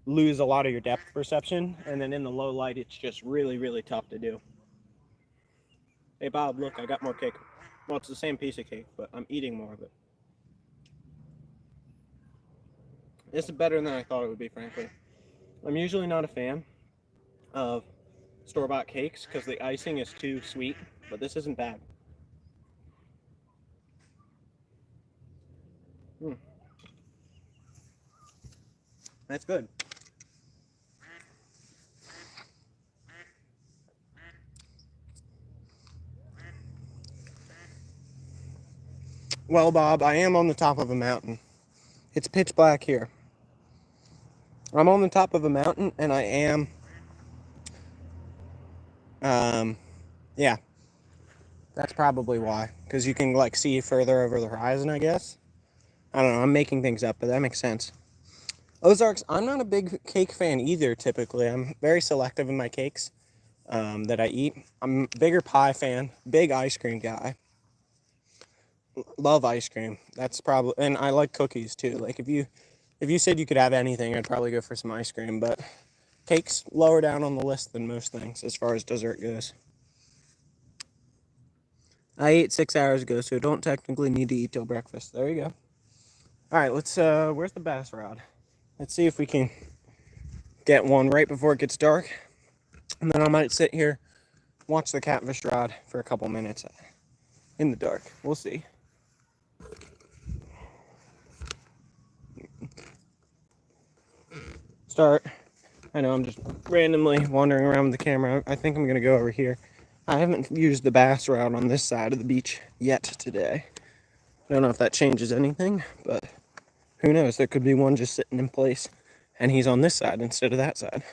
lose a lot of your depth perception. And then in the low light, it's just really, really tough to do. Hey, Bob, look, I got more cake. Well, it's the same piece of cake, but I'm eating more of it. This is better than I thought it would be, frankly. I'm usually not a fan of store-bought cakes because the icing is too sweet, but this isn't bad. That's good. Well, Bob, I am on the top of a mountain. It's pitch black here. I'm on the top of a mountain, and I am, yeah. That's probably why, because you can, like, see further over the horizon, I guess. I don't know, I'm making things up, but that makes sense. Ozarks, I'm not a big cake fan either, typically. I'm very selective in my cakes that I eat. I'm a bigger pie fan, big ice cream guy. Love ice cream. That's probably, and I like cookies too. Like if you said you could have anything, I'd probably go for some ice cream, but cake's lower down on the list than most things as far as dessert goes. I ate 6 hours ago, so don't technically need to eat till breakfast. There you go. All right, let's where's the bass rod? Let's see if we can get one right before it gets dark. And then I might sit here, watch the catfish rod for a couple minutes in the dark. We'll see. Start. I know I'm just randomly wandering around with the camera. I think I'm going to go over here. I haven't used the bass rod on this side of the beach yet today. I don't know if that changes anything, but who knows? There could be one just sitting in place, and he's on this side instead of that side.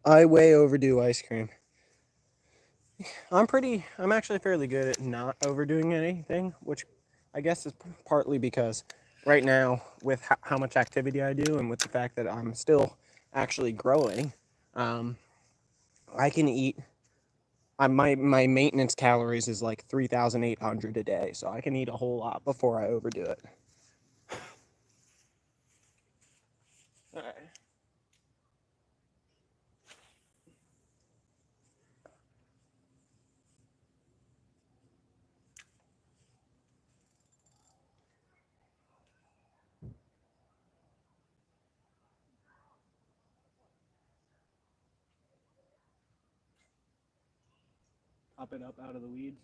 I way overdo ice cream. I'm actually fairly good at not overdoing anything, which I guess is partly because right now, with how much activity I do and with the fact that I'm still actually growing, I can eat. My maintenance calories is like 3,800 a day, so I can eat a whole lot before I overdo it. All right. Pop it up out of the weeds.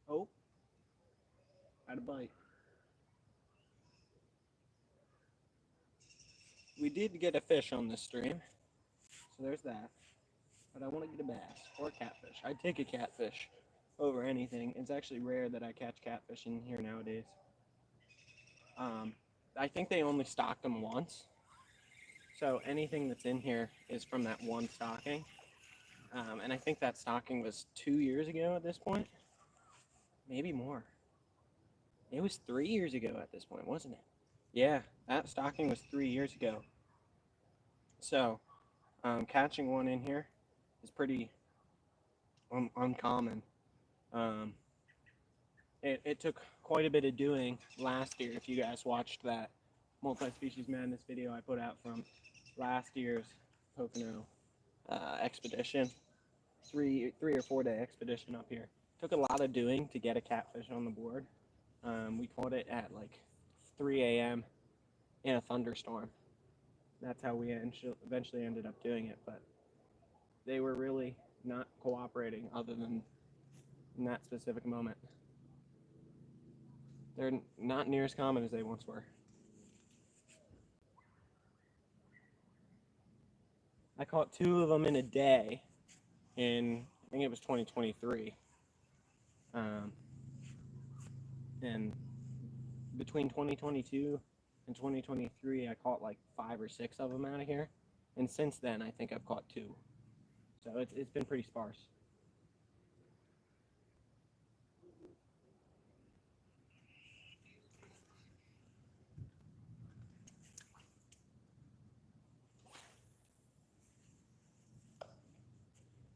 Oh, had a bite. We did get a fish on this stream, so there's that. But I want to get a bass or a catfish. I'd take a catfish over anything. It's actually rare that I catch catfish in here nowadays. I think they only stocked them once, so anything that's in here is from that one stocking. And I think that stocking was 2 years ago at this point, maybe more. It was 3 years ago at this point, wasn't it? Yeah, that stocking was 3 years ago. So, catching one in here is pretty uncommon. It took quite a bit of doing last year. If you guys watched that multi-species madness video I put out from last year's Pocono expedition, three or 4 day expedition up here. Took a lot of doing to get a catfish on the board. We caught it at like 3 a.m. in a thunderstorm. That's how we eventually ended up doing it, but they were really not cooperating other than in that specific moment. They're not near as common as they once were. I caught 2 of them in a day in, I think it was 2023. And between 2022 and 2023, I caught like 5 or 6 of them out of here. And since then, I think I've caught 2. So it's been pretty sparse.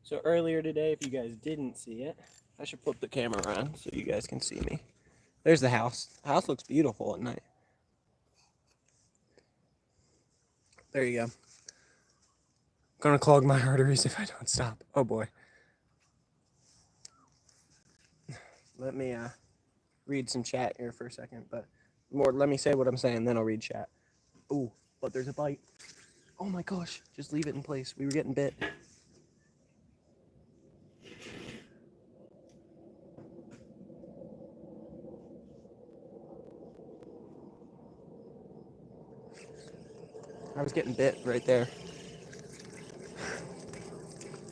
So earlier today, if you guys didn't see it, I should flip the camera around so you guys can see me. There's the house. The house looks beautiful at night. There you go. Gonna clog my arteries if I don't stop. Oh boy. Let me read some chat here for a second, but more let me say what I'm saying, then I'll read chat. Ooh, but there's a bite. Oh my gosh, just leave it in place. We were getting bit. I was getting bit right there.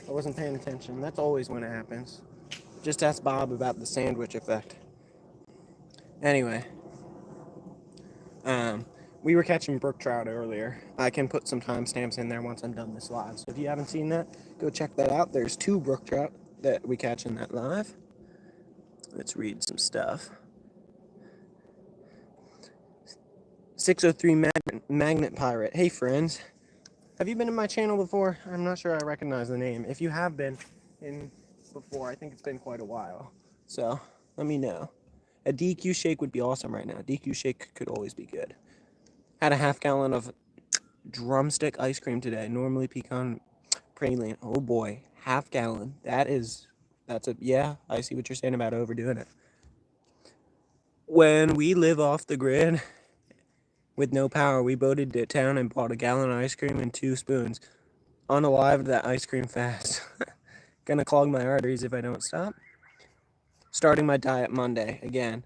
I wasn't paying attention. That's always when it happens. Just ask Bob about the sandwich effect. Anyway, we were catching brook trout earlier. I can put some timestamps in there once I'm done this live. So if you haven't seen that, go check that out. There's 2 brook trout that we catch in that live. Let's read some stuff. 603 Magnet Pirate. Hey friends. Have you been in my channel before? I'm not sure I recognize the name. If you have been in before, I think it's been quite a while. So, let me know. A DQ shake would be awesome right now. DQ shake could always be good. Had a half gallon of drumstick ice cream today. Normally pecan praline. Oh boy, half gallon. Yeah, I see what you're saying about overdoing it. When we live off the grid with no power, we boated to town and bought a gallon of ice cream and 2 spoons. Unalived that ice cream fast. Gonna clog my arteries if I don't stop. Starting my diet Monday again.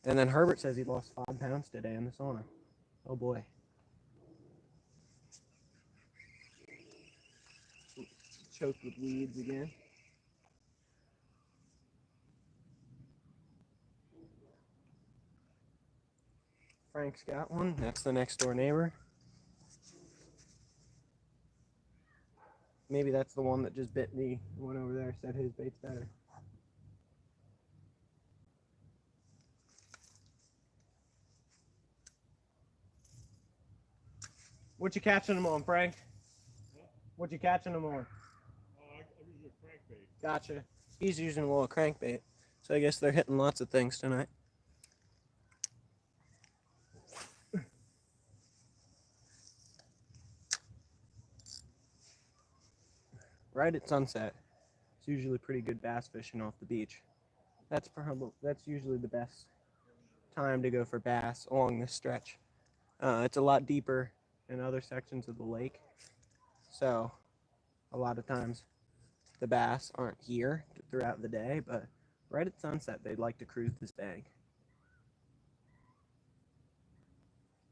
And then Herbert says he lost 5 pounds today in the sauna. Oh boy. Choked with weeds again. Frank's got one. That's the next door neighbor. Maybe that's the one that just bit me. The one over there said his bait's better. What you catching them on, Frank? What you catching them on? I'm using a crankbait. Gotcha. He's using a little crankbait. So I guess they're hitting lots of things tonight. Right at sunset. It's usually pretty good bass fishing off the beach. That's usually the best time to go for bass along this stretch. It's a lot deeper in other sections of the lake, so a lot of times the bass aren't here throughout the day, but right at sunset they'd like to cruise this bank.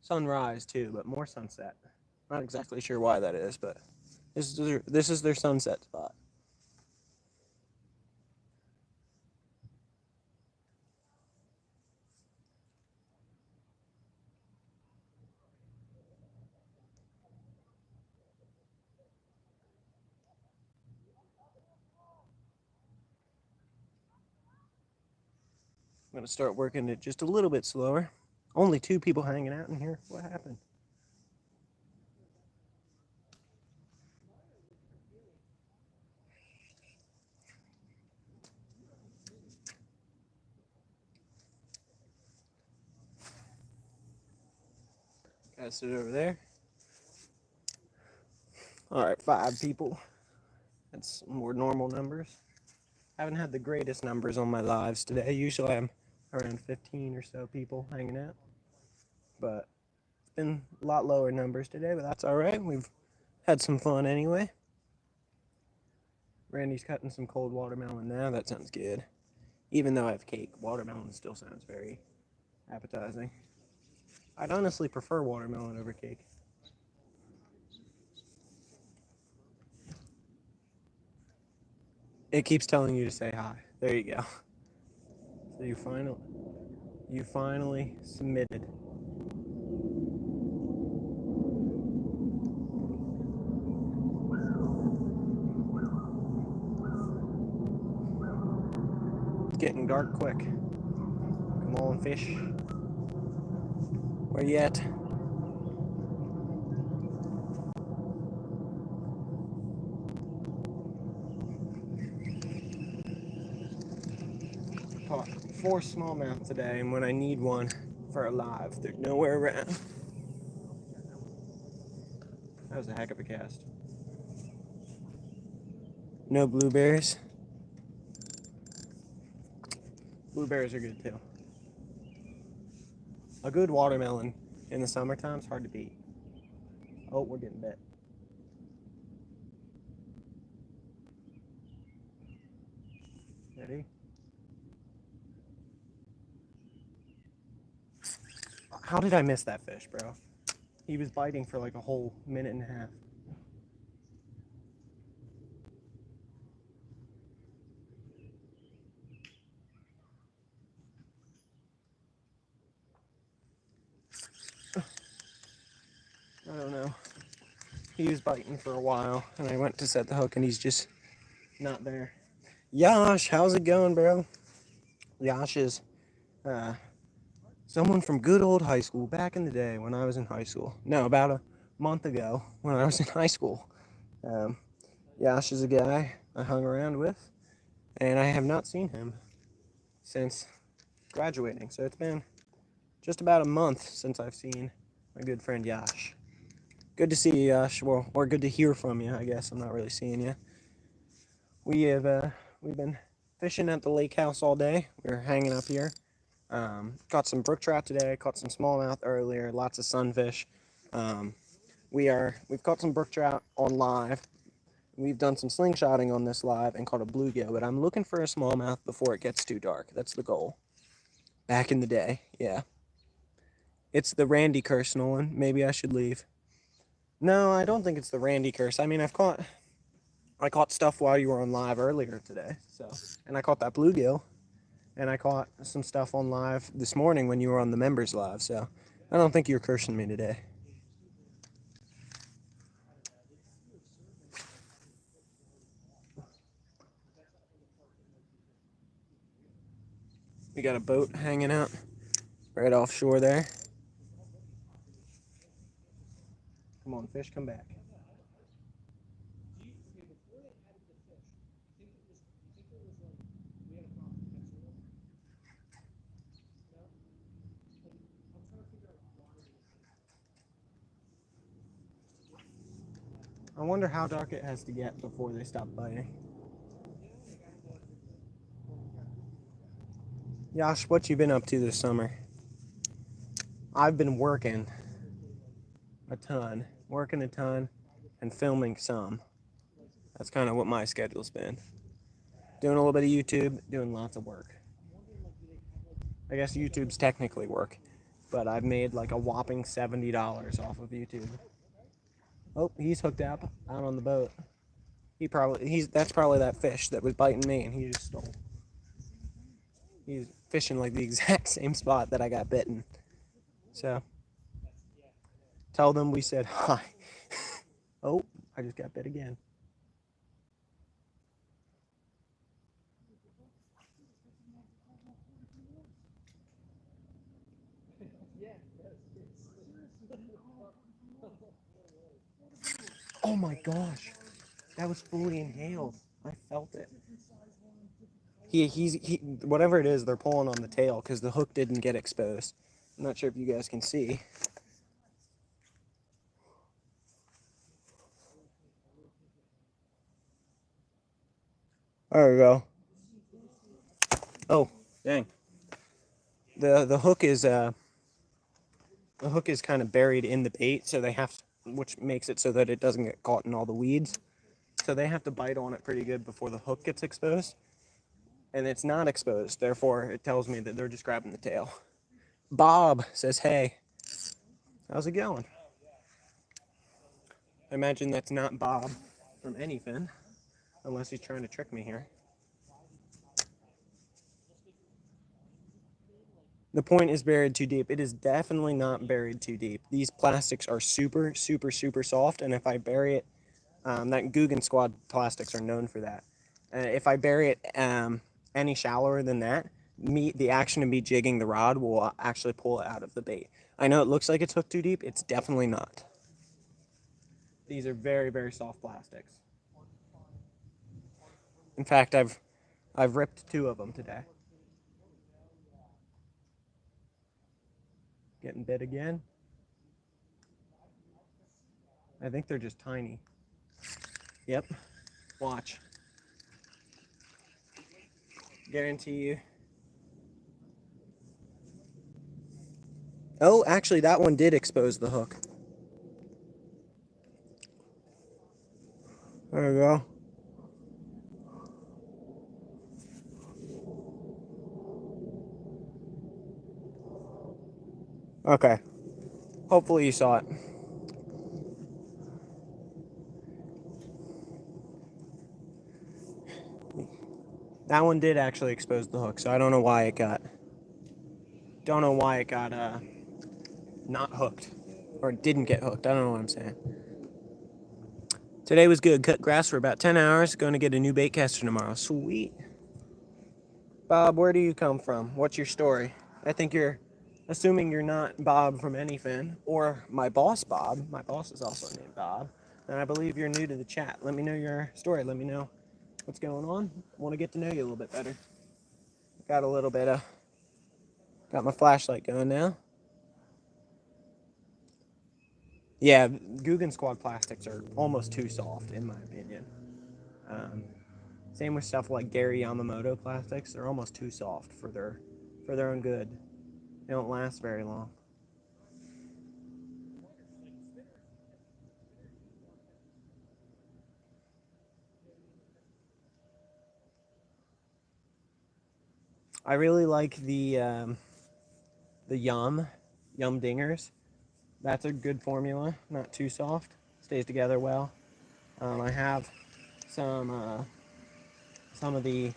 Sunrise too, but more sunset. Not exactly sure why that is, but this is their sunset spot. I'm gonna start working it just a little bit slower. Only 2 people hanging out in here. What happened? Cast it over there. All right, 5 people. That's more normal numbers. Haven't had the greatest numbers on my lives today. Usually I'm around 15 or so people hanging out. But it's been a lot lower numbers today, but that's all right. We've had some fun anyway. Randy's cutting some cold watermelon now. That sounds good. Even though I have cake, watermelon still sounds very appetizing. I'd honestly prefer watermelon over cake. It keeps telling you to say hi. There you go. So you finally submitted. It's getting dark quick. Come on, fish. Where you at? Caught 4 smallmouth today, and when I need one for a live, they're nowhere around. That was a heck of a cast. No blueberries. Blueberries are good too. A good watermelon in the summertime is hard to beat. Oh, we're getting bit. Ready? How did I miss that fish, bro? He was biting for like a whole minute and a half. I don't know. He was biting for a while, and I went to set the hook, and he's just not there. Yash, how's it going, bro? Yash is someone from good old high school back in the day when I was in high school. No, about a month ago when I was in high school. Yash is a guy I hung around with, and I have not seen him since graduating. So it's been just about a month since I've seen my good friend Yash. Good to see you, Yash. Well, or good to hear from you, I guess. I'm not really seeing you. We've been fishing at the lake house all day. We're hanging up here. Caught some brook trout today. Caught some smallmouth earlier. Lots of sunfish. We've caught some brook trout on live. We've done some slingshotting on this live and caught a bluegill. But I'm looking for a smallmouth before it gets too dark. That's the goal. Back in the day, yeah. It's the Randy curse, Nolan. Maybe I should leave. No, I don't think it's the Randy curse. I mean, I caught stuff while you were on live earlier today. And I caught that bluegill. And I caught some stuff on live this morning when you were on the members live. So I don't think you're cursing me today. We got a boat hanging out right offshore there. Come on, fish, come back. I wonder how dark it has to get before they stop biting. Yash, what you been up to this summer? I've been working a ton, and filming some. That's kind of what my schedule's been. Doing a little bit of YouTube, doing lots of work. I guess YouTube's technically work, but I've made like a whopping $70 off of YouTube. Oh, he's hooked up out on the boat. That's probably that fish that was biting me and he just stole. He's fishing like the exact same spot that I got bitten. So tell them we said hi. Oh, I just got bit again. Oh my gosh, that was fully inhaled. I felt it. Whatever it is, they're pulling on the tail because the hook didn't get exposed. I'm not sure if you guys can see. There we go. Oh, dang. The hook is kind of buried in the bait, so which makes it so that it doesn't get caught in all the weeds. So they have to bite on it pretty good before the hook gets exposed. And it's not exposed, therefore it tells me that they're just grabbing the tail. Bob says, hey, how's it going? I imagine that's not Bob from anything, unless he's trying to trick me here. The point is buried too deep. It is definitely not buried too deep. These plastics are super, super, super soft, and if I bury it, that Guggen Squad plastics are known for that. If I bury it any shallower than that, the action of me jigging the rod will actually pull it out of the bait. I know it looks like it's hooked too deep. It's definitely not. These are very, very soft plastics. In fact, I've ripped 2 of them today. Getting bit again. I think they're just tiny. Yep. Watch. Guarantee you. Oh, actually, that one did expose the hook. There we go. Okay. Hopefully you saw it. That one did actually expose the hook, so I don't know why it got not hooked. Or didn't get hooked. I don't know what I'm saying. Today was good. Cut grass for about 10 hours. Going to get a new bait caster tomorrow. Sweet. Bob, where do you come from? What's your story? I think you're assuming you're not Bob from anything, or my boss Bob. My boss is also named Bob. And I believe you're new to the chat. Let me know your story. Let me know what's going on. I want to get to know you a little bit better. Got a little bit of... Got my flashlight going now. Yeah, Guggen Squad plastics are almost too soft, in my opinion. Same with stuff like Gary Yamamoto plastics. They're almost too soft for their own good. They don't last very long. I really like the Yum Dingers. That's a good formula. Not too soft. Stays together well. I have some of the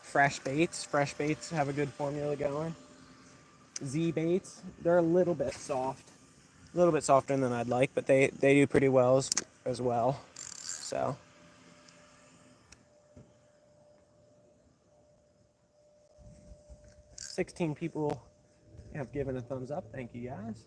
fresh baits. Fresh baits have a good formula going. Z baits, they're a little bit soft. A little bit softer than I'd like, but they do pretty well as well. So 16 people have given a thumbs up. Thank you guys.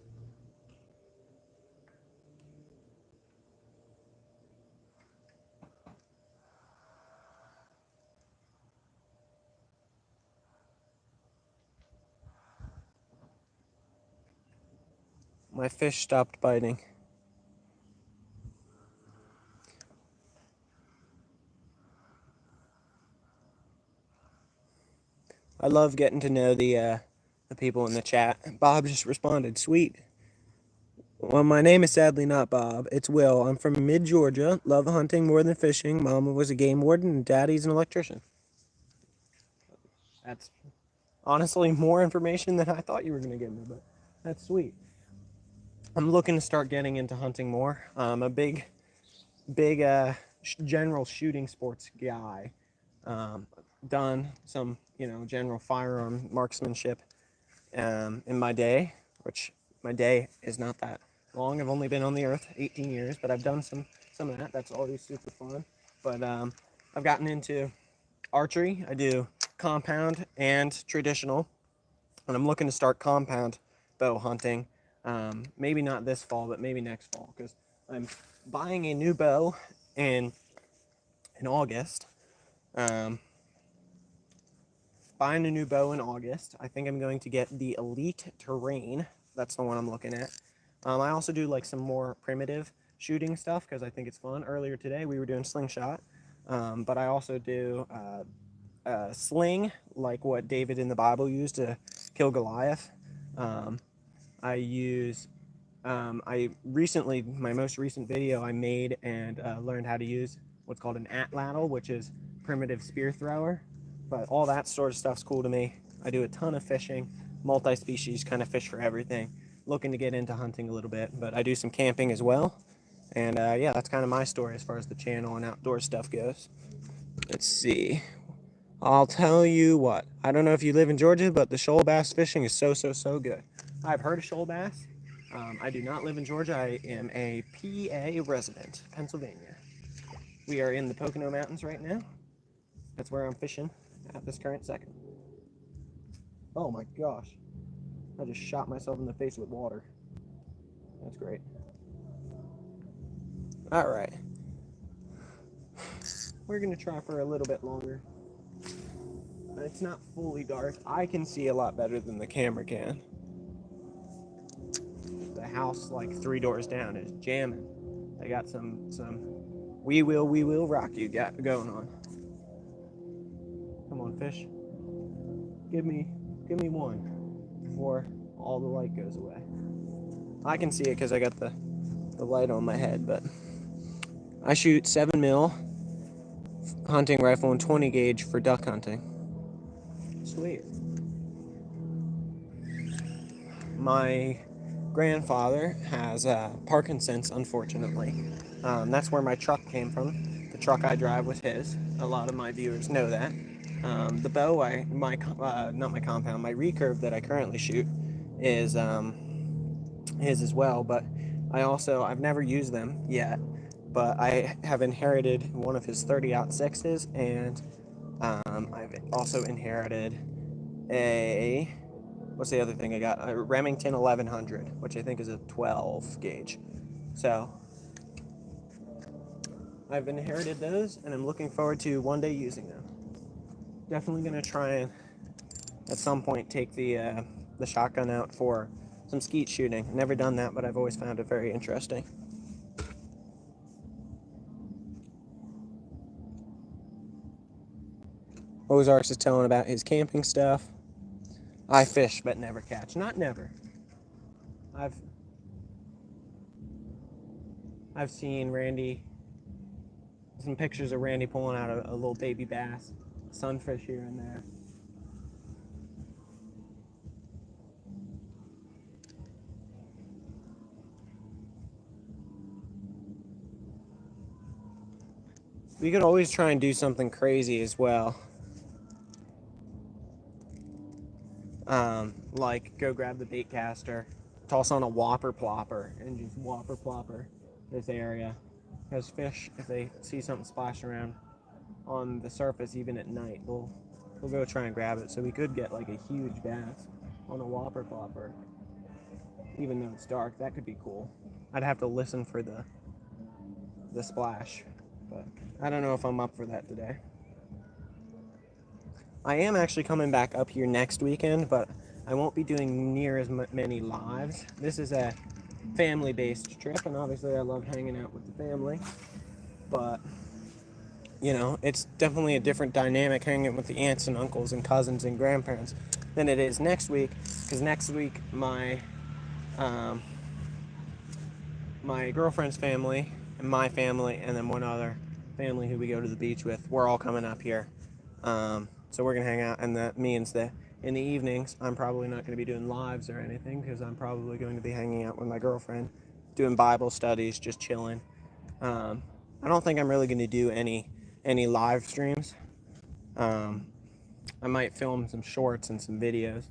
My fish stopped biting. I love getting to know the people in the chat. Bob just responded, sweet. Well, my name is sadly not Bob. It's Will. I'm from mid-Georgia. Love hunting more than fishing. Mama was a game warden, and Daddy's an electrician. That's honestly more information than I thought you were going to give me, but that's sweet. I'm looking to start getting into hunting more. I'm a big general shooting sports guy. Done some, general firearm marksmanship in my day, which my day is not that long. I've only been on the earth 18 years, but I've done some of that. That's always super fun. But I've gotten into archery. I do compound and traditional, and I'm looking to start compound bow hunting. Maybe not this fall, but maybe next fall, because I'm buying a new bow in August. Buying a new bow in August. I think I'm going to get the Elite Terrain. That's the one I'm looking at. I also do like some more primitive shooting stuff because I think it's fun. Earlier today we were doing Slingshot, but I also do sling, like what David in the Bible used to kill Goliath. I use my most recent video I made and learned how to use what's called an atlatl, which is primitive spear thrower. But all that sort of stuff's cool to me. I do a ton of fishing, multi-species, kind of fish for everything. Looking to get into hunting a little bit, but I do some camping as well. And yeah, that's kind of my story as far as the channel and outdoor stuff goes. Let's see. I'll tell you what. I don't know if you live in Georgia, but the shoal bass fishing is so good. I've heard of shoal bass. I do not live in Georgia. I am a PA resident, Pennsylvania. We are in the Pocono Mountains right now. That's where I'm fishing at this current second. Oh my gosh. I just shot myself in the face with water. That's great. All right. We're going to try for a little bit longer. It's not fully dark. I can see a lot better than the camera can. The house like 3 doors down is jamming. They got some we will rock you got going on. Come on, fish. Give me one before all the light goes away. I can see it because I got the light on my head, but I shoot 7mm hunting rifle and 20 gauge for duck hunting. Sweet. My grandfather has Parkinson's, unfortunately. That's where my truck came from. The truck I drive was his. A lot of my viewers know that. The bow, not my compound, my recurve that I currently shoot is his as well. But I've never used them yet. But I have inherited one of his 30-06s, and I've also inherited what's the other thing I got? A Remington 1100, which I think is a 12 gauge. So I've inherited those, and I'm looking forward to one day using them. Definitely going to try and at some point take the shotgun out for some skeet shooting. Never done that, but I've always found it very interesting. Ozarks is telling about his camping stuff. I fish but never catch. Not never. I've seen some pictures of Randy pulling out a little baby bass, sunfish here and there. We could always try and do something crazy as well. Like go grab the bait caster, toss on a whopper plopper, and just whopper plopper this area. Because fish, if they see something splash around on the surface, even at night, we'll go try and grab it. So we could get like a huge bass on a whopper plopper, even though it's dark. That could be cool. I'd have to listen for the splash, but I don't know if I'm up for that today. I am actually coming back up here next weekend, but I won't be doing near as many lives. This is a family-based trip, and obviously I love hanging out with the family, but you know, it's definitely a different dynamic hanging with the aunts and uncles and cousins and grandparents than it is next week, because next week um, my girlfriend's family and my family and then one other family who we go to the beach with, we're all coming up here. So we're gonna hang out, and that means that in the evenings I'm probably not going to be doing lives or anything, because I'm probably going to be hanging out with my girlfriend, doing Bible studies, just chilling. I don't think I'm really going to do any live streams. I might film some shorts and some videos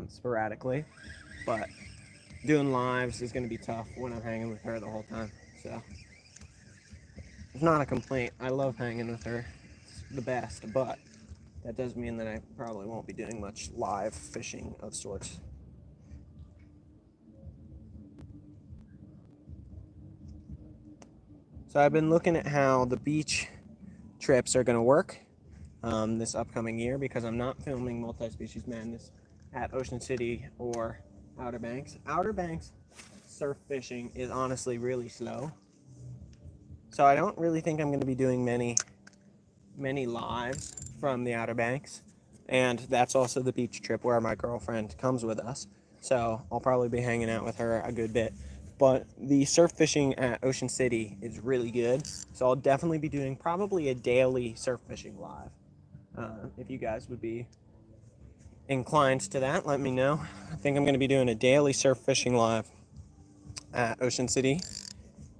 sporadically, but doing lives is going to be tough when I'm hanging with her the whole time. So it's not a complaint. I love hanging with her. It's the best, but that does mean that I probably won't be doing much live fishing of sorts. So I've been looking at how the beach trips are going to work this upcoming year, because I'm not filming Multi-Species Madness at Ocean City or Outer Banks. Outer Banks surf fishing is honestly really slow. So I don't really think I'm going to be doing many lives from the Outer Banks. And that's also the beach trip where my girlfriend comes with us. So I'll probably be hanging out with her a good bit. But the surf fishing at Ocean City is really good. So I'll definitely be doing probably a daily surf fishing live. If you guys would be inclined to that, let me know. I think I'm going to be doing a daily surf fishing live at Ocean City.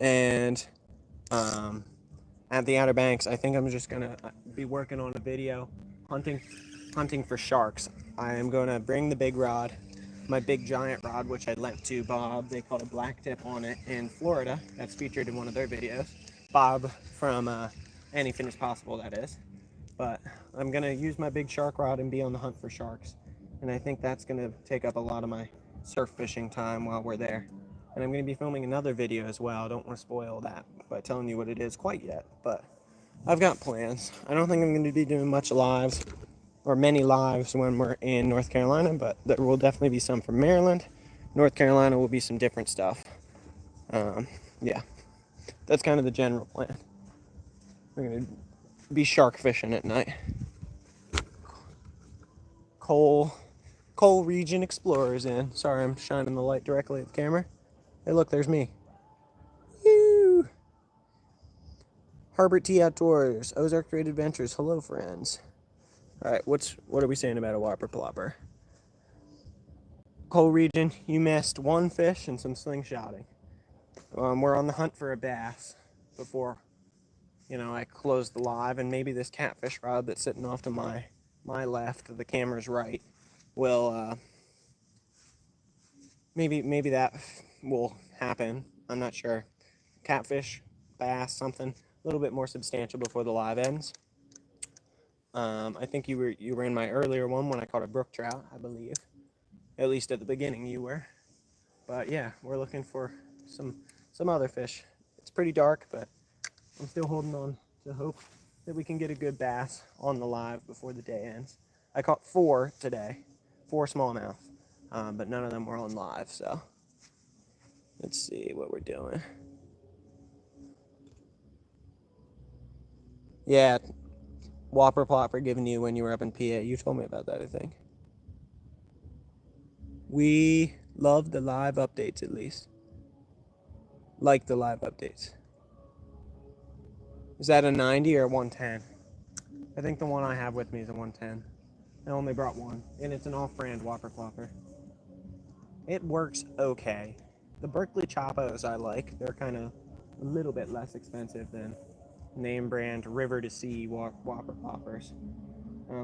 And at the Outer Banks, I think I'm just going to be working on a video hunting for sharks. I am going to bring the big rod, my big giant rod, which I lent to Bob. They called a black tip on it in Florida. That's featured in one of their videos. Bob from Anything Is Possible, that is. But I'm going to use my big shark rod and be on the hunt for sharks. And I think that's going to take up a lot of my surf fishing time while we're there. And I'm going to be filming another video as well. I don't want to spoil that by telling you what it is quite yet, but I've got plans. I don't think I'm going to be doing much lives or many lives when we're in North Carolina, but there will definitely be some from Maryland. North Carolina will be some different stuff. Yeah, that's kind of the general plan. We're going to be shark fishing at night. Coal Region Explorers in. Sorry, I'm shining the light directly at the camera. Hey, look, there's me. Woo! Harbert T. Outdoors, Ozark Great Adventures. Hello, friends. All right, what are we saying about a whopper plopper? Coal Region, you missed one fish and some slingshotting. We're on the hunt for a bass before, I close the live, and maybe this catfish rod that's sitting off to my left, the camera's right, will maybe that will happen. I'm not sure. Catfish, bass, something a little bit more substantial before the live ends. I think you were in my earlier one when I caught a brook trout, I believe. At least at the beginning you were. But yeah, we're looking for some other fish. It's pretty dark, but I'm still holding on to hope that we can get a good bass on the live before the day ends. I caught 4 today, 4 smallmouth, but none of them were on live, so let's see what we're doing. Yeah, Whopper Plopper giving you when you were up in PA. You told me about that, I think. We love the live updates, at least. Like the live updates. Is that a 90 or a 110? I think the one I have with me is a 110. I only brought one, and it's an off-brand Whopper Plopper. It works okay. The Berkeley Choppos I like. They're kind of a little bit less expensive than name brand River to Sea Whopper Ploppers.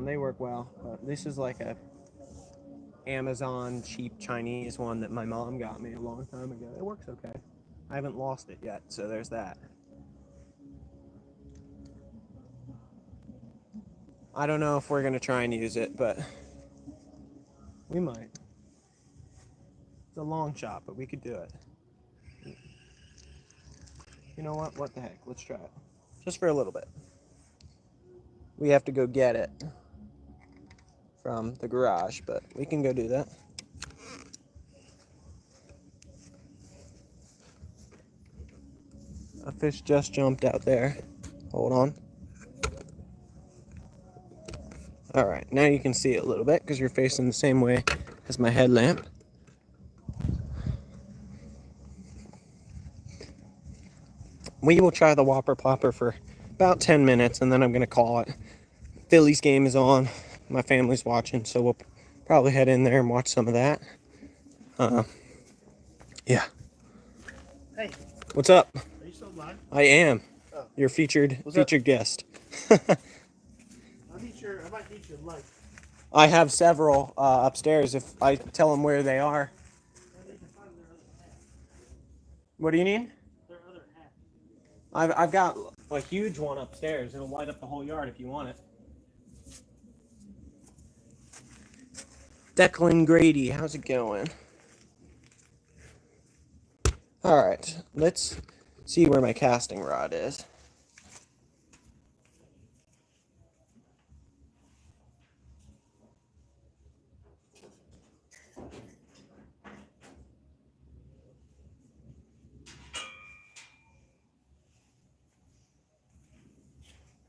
They work well, but this is like a Amazon cheap Chinese one that my mom got me a long time ago. It works okay. I haven't lost it yet, so there's that. I don't know if we're going to try and use it, but we might. It's a long shot, but we could do it. You know what? What the heck? Let's try it. Just for a little bit. We have to go get it from the garage, but we can go do that. A fish just jumped out there. Hold on. All right, now you can see it a little bit because you're facing the same way as my headlamp. We will try the Whopper Plopper for about 10 minutes, and then I'm going to call it. Phillies game is on. My family's watching, so we'll probably head in there and watch some of that. Yeah. Hey, What's up? are you still live? I am. Oh. Your featured What's up? guest. I might need your light. I have several upstairs if I tell them where they are. I need to find their other hat. What do you need? Their other hat. I've got a huge one upstairs. It'll light up the whole yard if you want it. Declan Grady, how's it going? All right, let's see where my casting rod is.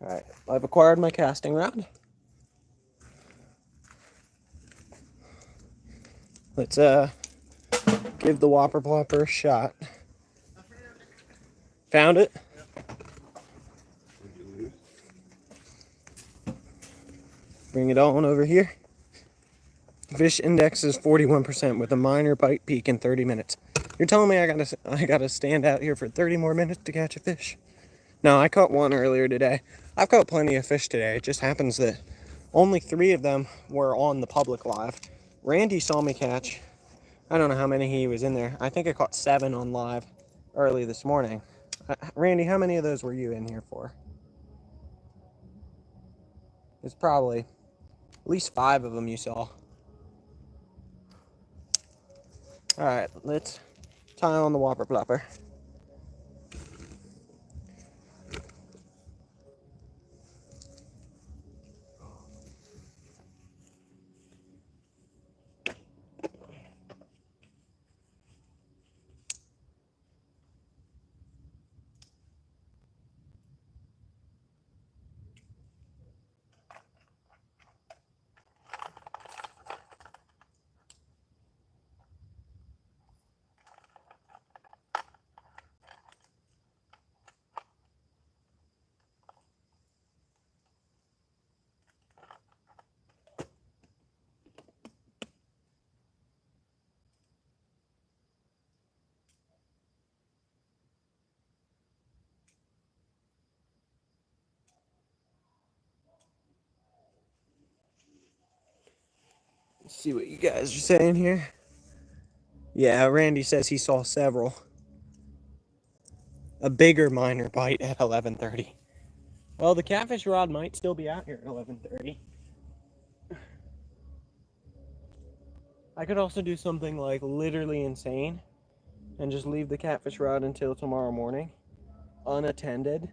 All right, I've acquired my casting rod. Let's give the Whopper Plopper a shot. Found it? Bring it on over here. Fish index is 41% with a minor bite peak in 30 minutes. You're telling me I gotta stand out here for 30 more minutes to catch a fish? No, I caught one earlier today. I've caught plenty of fish today. It just happens that only 3 of them were on the public live. Randy saw me catch. I don't know how many he was in there. I think I caught 7 on live early this morning. Randy, how many of those were you in here for? It's probably at least 5 of them you saw. All right, let's tie on the Whopper Plopper. Let's see what you guys are saying here. Yeah, Randy says he saw several. A bigger minor bite at 11:30. Well, the catfish rod might still be out here at 11:30. I could also do something like literally insane and just leave the catfish rod until tomorrow morning, unattended.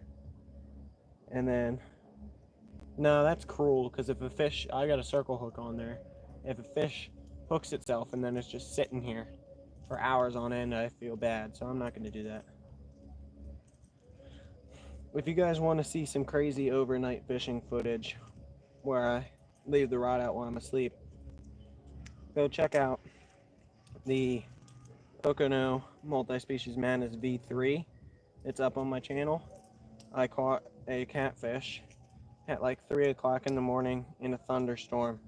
And then, no, that's cruel because if a fish, I got a circle hook on there. If a fish hooks itself and then it's just sitting here for hours on end, I feel bad. So I'm not going to do that. If you guys want to see some crazy overnight fishing footage where I leave the rod out while I'm asleep, go check out the Pocono multi-species Manus V3. It's up on my channel. I caught a catfish at like 3 o'clock in the morning in a thunderstorm.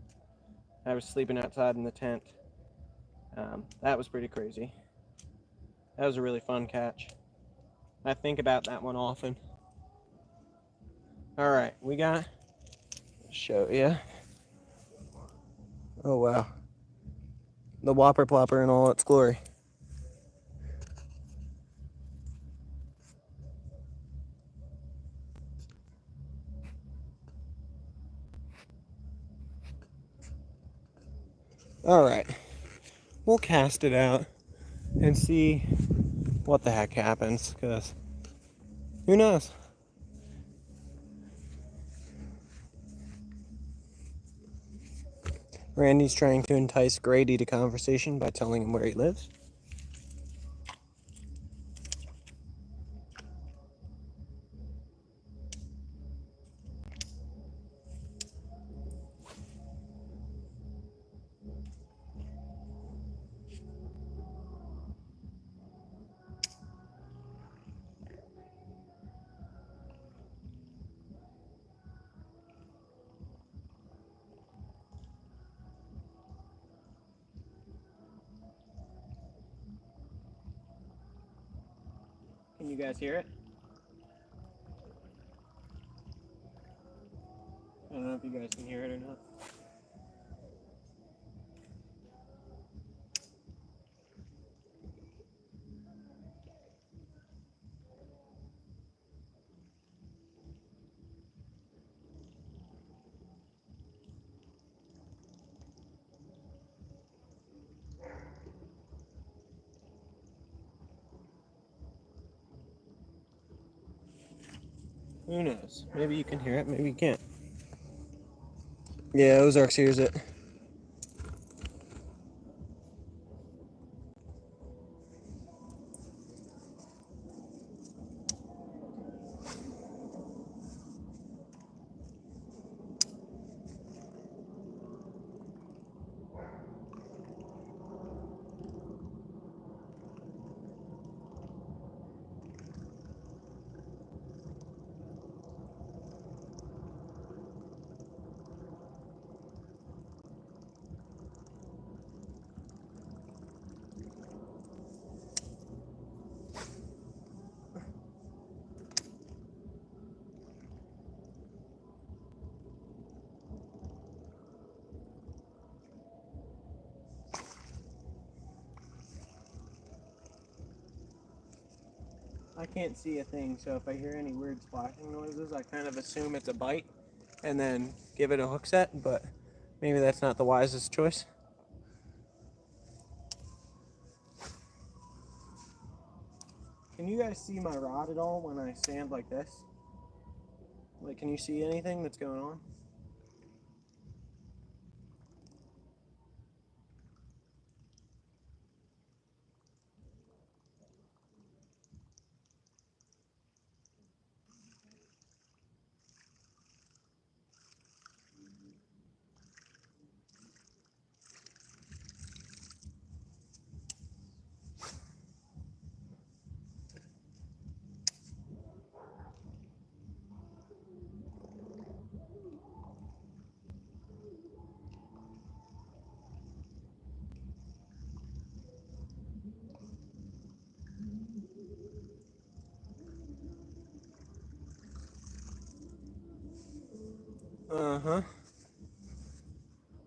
I was sleeping outside in the tent. That was pretty crazy. That was a really fun catch. I think about that one often. All right, we got, show you. Oh wow, the Whopper Plopper in all its glory. All right, we'll cast it out and see what the heck happens, because who knows? Randy's trying to entice Grady to conversation by telling him where he lives. Can you guys hear it? I don't know if you guys can hear it or not. Who knows? Maybe you can hear it, maybe you can't. Yeah, Ozarks hears it. I can't see a thing, so if I hear any weird splashing noises, I kind of assume it's a bite and then give it a hook set, but maybe that's not the wisest choice. Can you guys see my rod at all when I stand like this? Like, can you see anything that's going on? Uh-huh.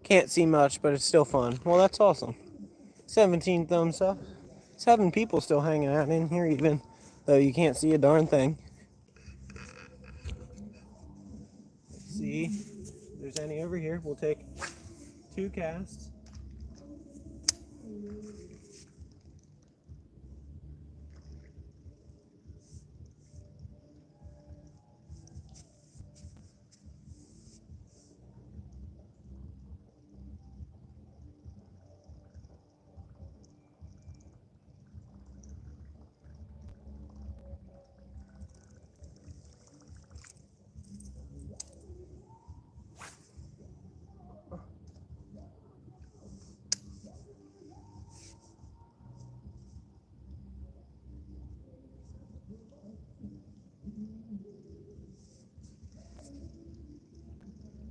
Can't see much, but it's still fun. Well, that's awesome. 17 thumbs up. 7 people still hanging out in here even though you can't see a darn thing. Let's see if there's any over here. We'll take 2 casts.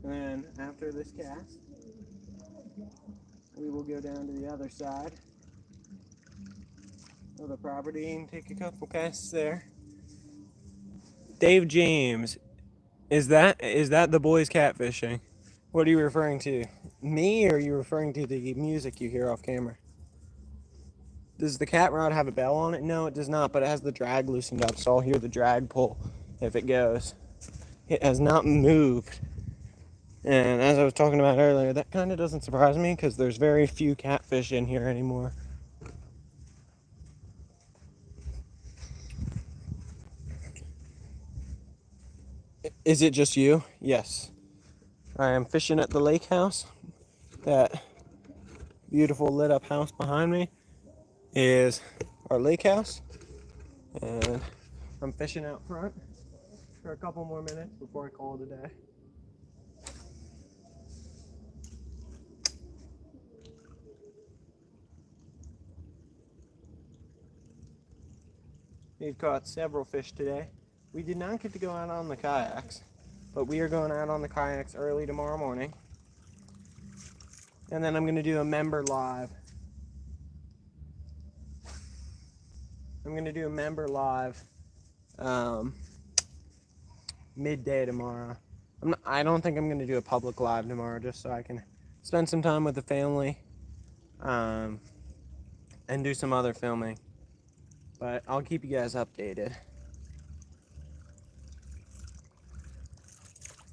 And then after this cast, we will go down to the other side of the property and take a couple casts there. Dave James, is that the boys catfishing? What are you referring to? Me, or are you referring to the music you hear off camera? Does the cat rod have a bell on it? No, it does not, but it has the drag loosened up, so I'll hear the drag pull if it goes. It has not moved. And as I was talking about earlier, that kind of doesn't surprise me because there's very few catfish in here anymore. Is it just you? Yes. I am fishing at the lake house. That beautiful lit up house behind me is our lake house. And I'm fishing out front for a couple more minutes before I call it a day. We've caught several fish today. We did not get to go out on the kayaks, but we are going out on the kayaks early tomorrow morning. And then I'm going to do a member live. I'm going to do a member live midday tomorrow. I don't think I'm going to do a public live tomorrow, just so I can spend some time with the family and do some other filming. But I'll keep you guys updated.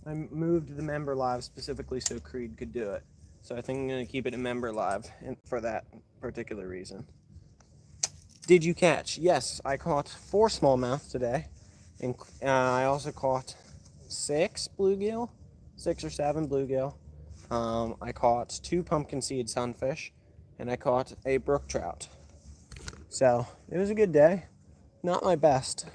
I moved the member live specifically so Creed could do it. So I think I'm going to keep it a member live for that particular reason. Did you catch? Yes, I caught 4 smallmouth today. And I also caught 6 bluegill, 6 or 7 bluegill. I caught 2 pumpkin seed sunfish, and I caught a brook trout. So it was a good day. Not my best.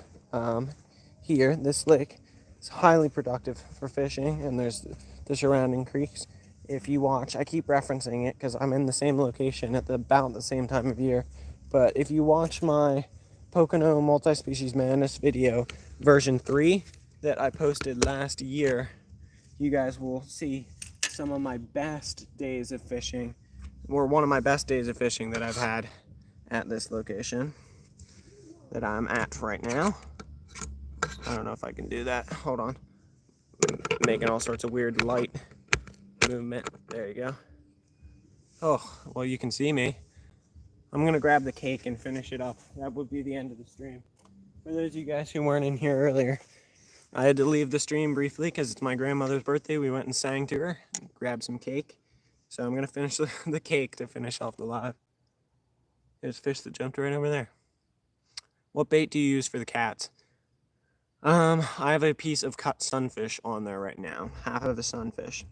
Here, this lake is highly productive for fishing, and there's the surrounding creeks. If you watch, I keep referencing it because I'm in the same location at about the same time of year. But if you watch my Pocono Multi-Species Madness video, version 3, that I posted last year, you guys will see some of my best days of fishing, or one of my best days of fishing that I've had at this location that I'm at right now. I don't know if I can do that. Hold on. Making all sorts of weird light movement. There you go. Oh, well, you can see me. I'm going to grab the cake and finish it up. That would be the end of the stream. For those of you guys who weren't in here earlier, I had to leave the stream briefly because it's my grandmother's birthday. We went and sang to her, grabbed some cake. So I'm going to finish the cake to finish off the live. There's fish that jumped right over there. What bait do you use for the cats? I have a piece of cut sunfish on there right now, half of the sunfish.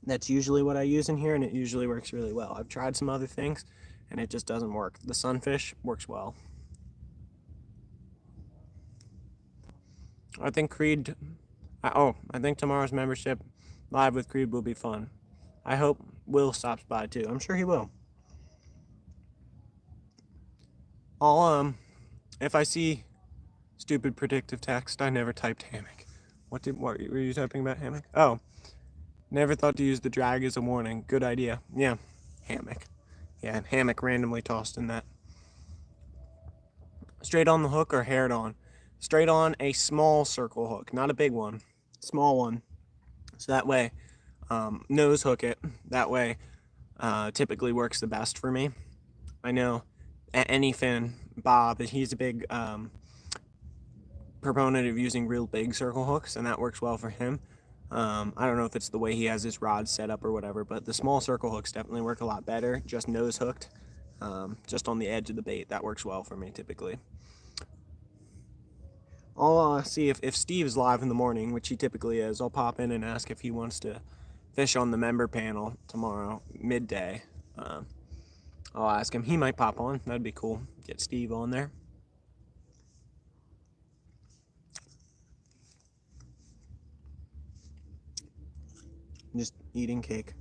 That's usually what I use in here, and it usually works really well. I've tried some other things, and it just doesn't work. The sunfish works well. I think Creed, I think tomorrow's membership live with Creed will be fun. I hope Will stops by too. I'm sure he will. If I see stupid predictive text, I never typed hammock. What were you typing about hammock? Oh, never thought to use the drag as a warning. Good idea. Yeah, hammock. Yeah, hammock randomly tossed in that. Straight on the hook or haired on? Straight on a small circle hook, not a big one, small one. So that way, nose hook it. That way, typically works the best for me. I know at Anyfin, Bob, he's a big proponent of using real big circle hooks, and that works well for him. I don't know if it's the way he has his rod set up or whatever, but the small circle hooks definitely work a lot better, just nose hooked, just on the edge of the bait. That works well for me typically. I'll see if Steve's live in the morning, which he typically is. I'll pop in and ask if he wants to fish on the member panel tomorrow, midday. I'll ask him. He might pop on. That'd be cool. Get Steve on there. Just eating cake.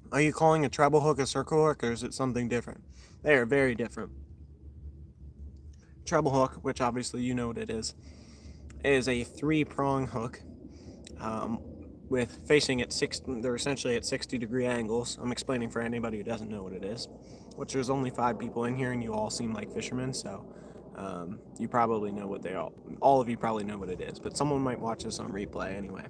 Are you calling a treble hook a circle hook, or is it something different? They are very different. Treble hook, which obviously you know what it is a 3-prong hook with facing at they're essentially at 60-degree angles. I'm explaining for anybody who doesn't know what it is, which there's only 5 people in here, and you all seem like fishermen, so you probably know what all of you probably know what it is, but someone might watch this on replay anyway.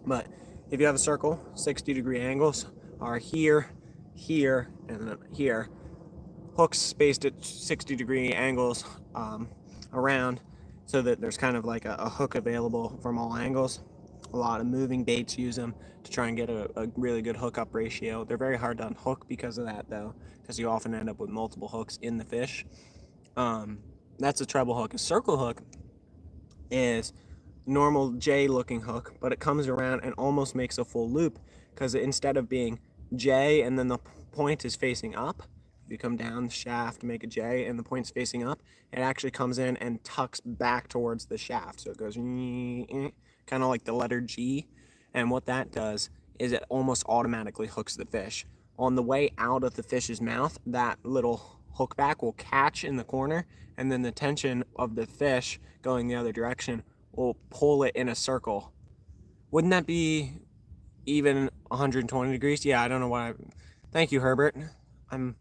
But if you have a circle, 60-degree angles are here, here, and then here. Hooks spaced at 60-degree angles around, so that there's kind of like a hook available from all angles. A lot of moving baits use them to try and get a really good hookup ratio. They're very hard to unhook because of that, though, because you often end up with multiple hooks in the fish. That's a treble hook. A circle hook is normal J-looking hook, but it comes around and almost makes a full loop, because instead of being J and then the point is facing up, if you come down the shaft, make a J, and the point's facing up, it actually comes in and tucks back towards the shaft. So it goes kind of like the letter G. And what that does is it almost automatically hooks the fish. On the way out of the fish's mouth, that little hook back will catch in the corner, and then the tension of the fish going the other direction will pull it in a circle. Wouldn't that be even 120 degrees. Yeah, I don't know why. Thank you, Herbert. I'm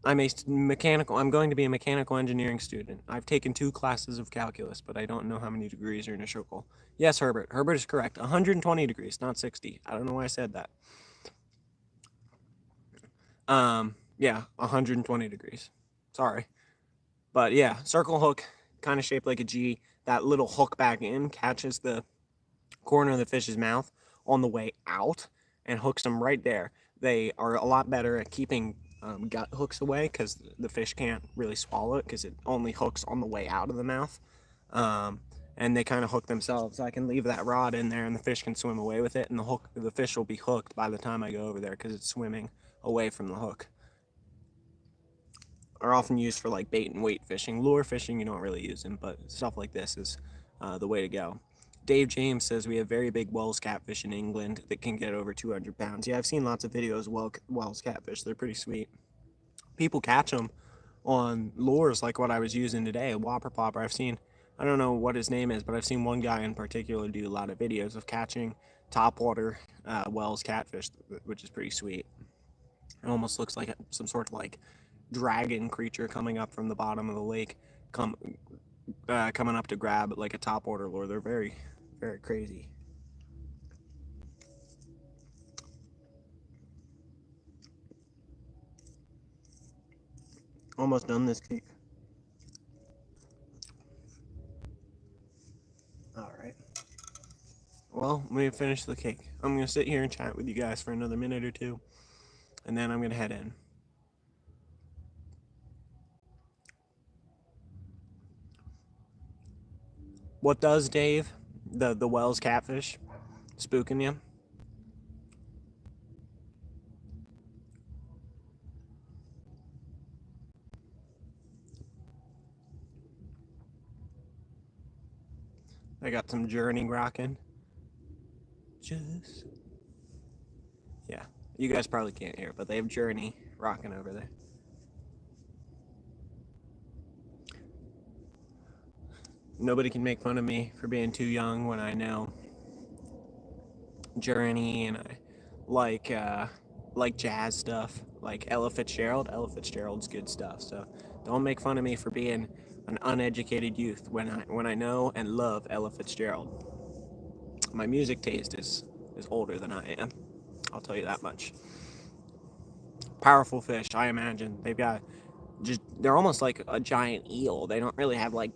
I'm I'm going to be a mechanical engineering student. I've taken 2 classes of calculus, but I don't know how many degrees are in a circle. Yes, Herbert. Herbert is correct. 120 degrees, not 60. I don't know why I said that. Yeah, 120 degrees. Sorry. But yeah, circle hook, kind of shaped like a G. That little hook back in catches the corner of the fish's mouth on the way out and hooks them right there. They are a lot better at keeping gut hooks away because the fish can't really swallow it because it only hooks on the way out of the mouth. Um, and they kind of hook themselves. I can leave that rod in there and the fish can swim away with it, and the fish will be hooked by the time I go over there because it's swimming away from the hook. Are often used for like bait and weight fishing. Lure fishing, you don't really use them, but stuff like this is the way to go. Dave James says we have very big Wells catfish in England that can get over 200 pounds. Yeah, I've seen lots of videos of Wells catfish. They're pretty sweet. People catch them on lures like what I was using today, a whopper popper. I don't know what his name is, but I've seen one guy in particular do a lot of videos of catching topwater Wells catfish, which is pretty sweet. It almost looks like some sort of like dragon creature coming up from the bottom of the lake, coming up to grab like a topwater lure. They're very, very crazy. Almost done this cake. All right. Well, let me finish the cake. I'm gonna sit here and chat with you guys for another minute or two, and then I'm gonna head in. What does Dave, the Wells catfish, spooking you? I got some Journey rocking. Just yeah, you guys probably can't hear, but they have Journey rocking over there. Nobody can make fun of me for being too young when I know Journey and I like jazz stuff, like Ella Fitzgerald. Ella Fitzgerald's good stuff. So don't make fun of me for being an uneducated youth when I know and love Ella Fitzgerald. My music taste is older than I am. I'll tell you that much. Powerful fish, I imagine. They're almost like a giant eel. They don't really have like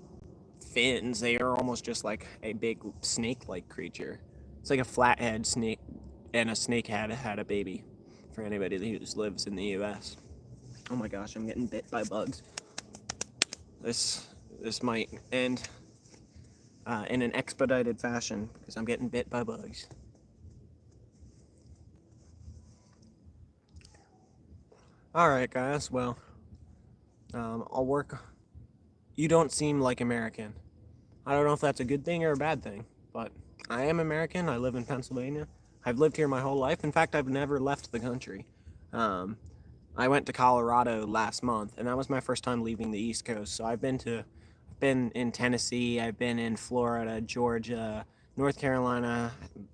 fins. They are almost just like a big snake-like creature. It's like a flathead snake, and a snake had a baby. For anybody who lives in the U.S. Oh my gosh, I'm getting bit by bugs. This might end in an expedited fashion because I'm getting bit by bugs. All right, guys. Well, I'll work. You don't seem like American. I don't know if that's a good thing or a bad thing, but I am American. I live in Pennsylvania. I've lived here my whole life. In fact, I've never left the country. I went to Colorado last month, and that was my first time leaving the East Coast. So I've been in Tennessee. I've been in Florida, Georgia, North Carolina,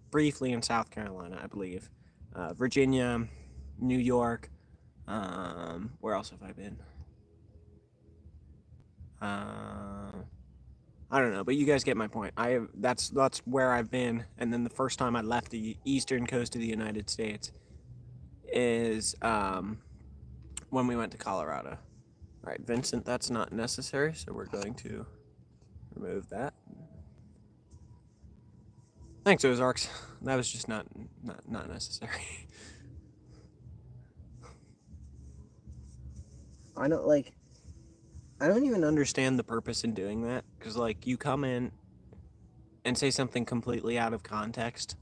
briefly in South Carolina, I believe, Virginia, New York. Where else have I been? I don't know, but you guys get my point. That's where I've been, and then the first time I left the eastern coast of the United States is when we went to Colorado. All right, Vincent, that's not necessary, so we're going to remove that. Thanks, Ozarks. That was just not necessary. I don't even understand the purpose in doing that, because like you come in and say something completely out of context,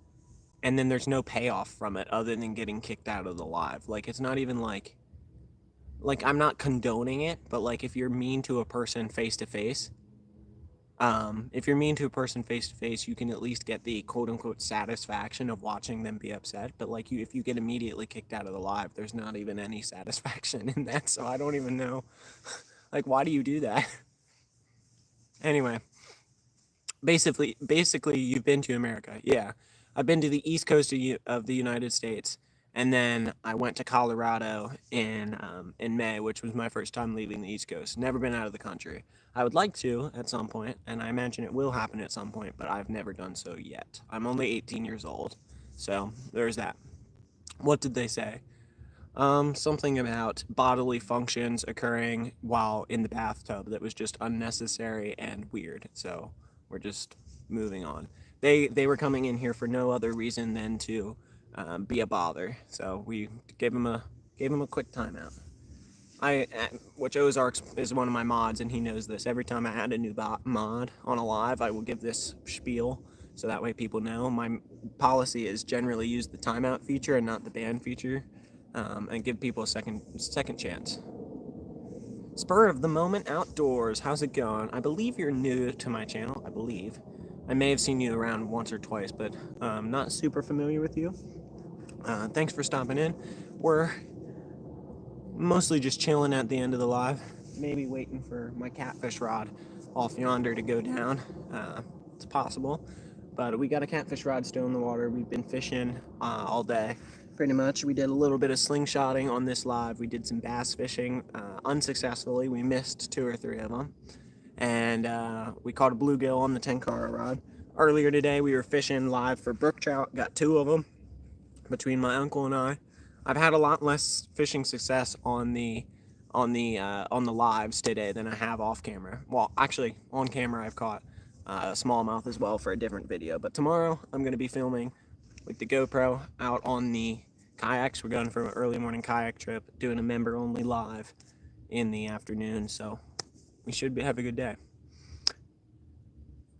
and then there's no payoff from it other than getting kicked out of the live. Like it's not even like I'm not condoning it, but like if you're mean to a person face to face, you can at least get the quote unquote satisfaction of watching them be upset. But like if you get immediately kicked out of the live, there's not even any satisfaction in that. So I don't even know, like, why do you do that? Anyway, basically, you've been to America, yeah. I've been to the East Coast of the United States, and then I went to Colorado in May, which was my first time leaving the East Coast. Never been out of the country. I would like to at some point, and I imagine it will happen at some point, but I've never done so yet. I'm only 18 years old, so there's that. What did they say? Something about bodily functions occurring while in the bathtub that was just unnecessary and weird. So we're just moving on. They were coming in here for no other reason than to be a bother. So we gave him a quick timeout. Which Ozarks is one of my mods, and he knows this. Every time I add a new mod on a live, I will give this spiel, so that way people know. My policy is generally use the timeout feature and not the ban feature, and give people a second chance. Spur of the moment outdoors. How's it going? I believe you're new to my channel. I believe. I may have seen you around once or twice, but not super familiar with you. Thanks for stopping in. We're mostly just chilling at the end of the live. Maybe waiting for my catfish rod off yonder to go down. It's possible. But we got a catfish rod still in the water. We've been fishing all day, pretty much. We did a little bit of slingshotting on this live. We did some bass fishing unsuccessfully. We missed 2 or 3 of them. And we caught a bluegill on the 10-car rod. Earlier today, we were fishing live for brook trout. Got 2 of them between my uncle and I. I've had a lot less fishing success on the lives today than I have off camera. Well, actually, on camera I've caught smallmouth as well for a different video. But tomorrow I'm going to be filming with the GoPro out on the kayaks. We're going for an early morning kayak trip, doing a member only live in the afternoon. So we should have a good day.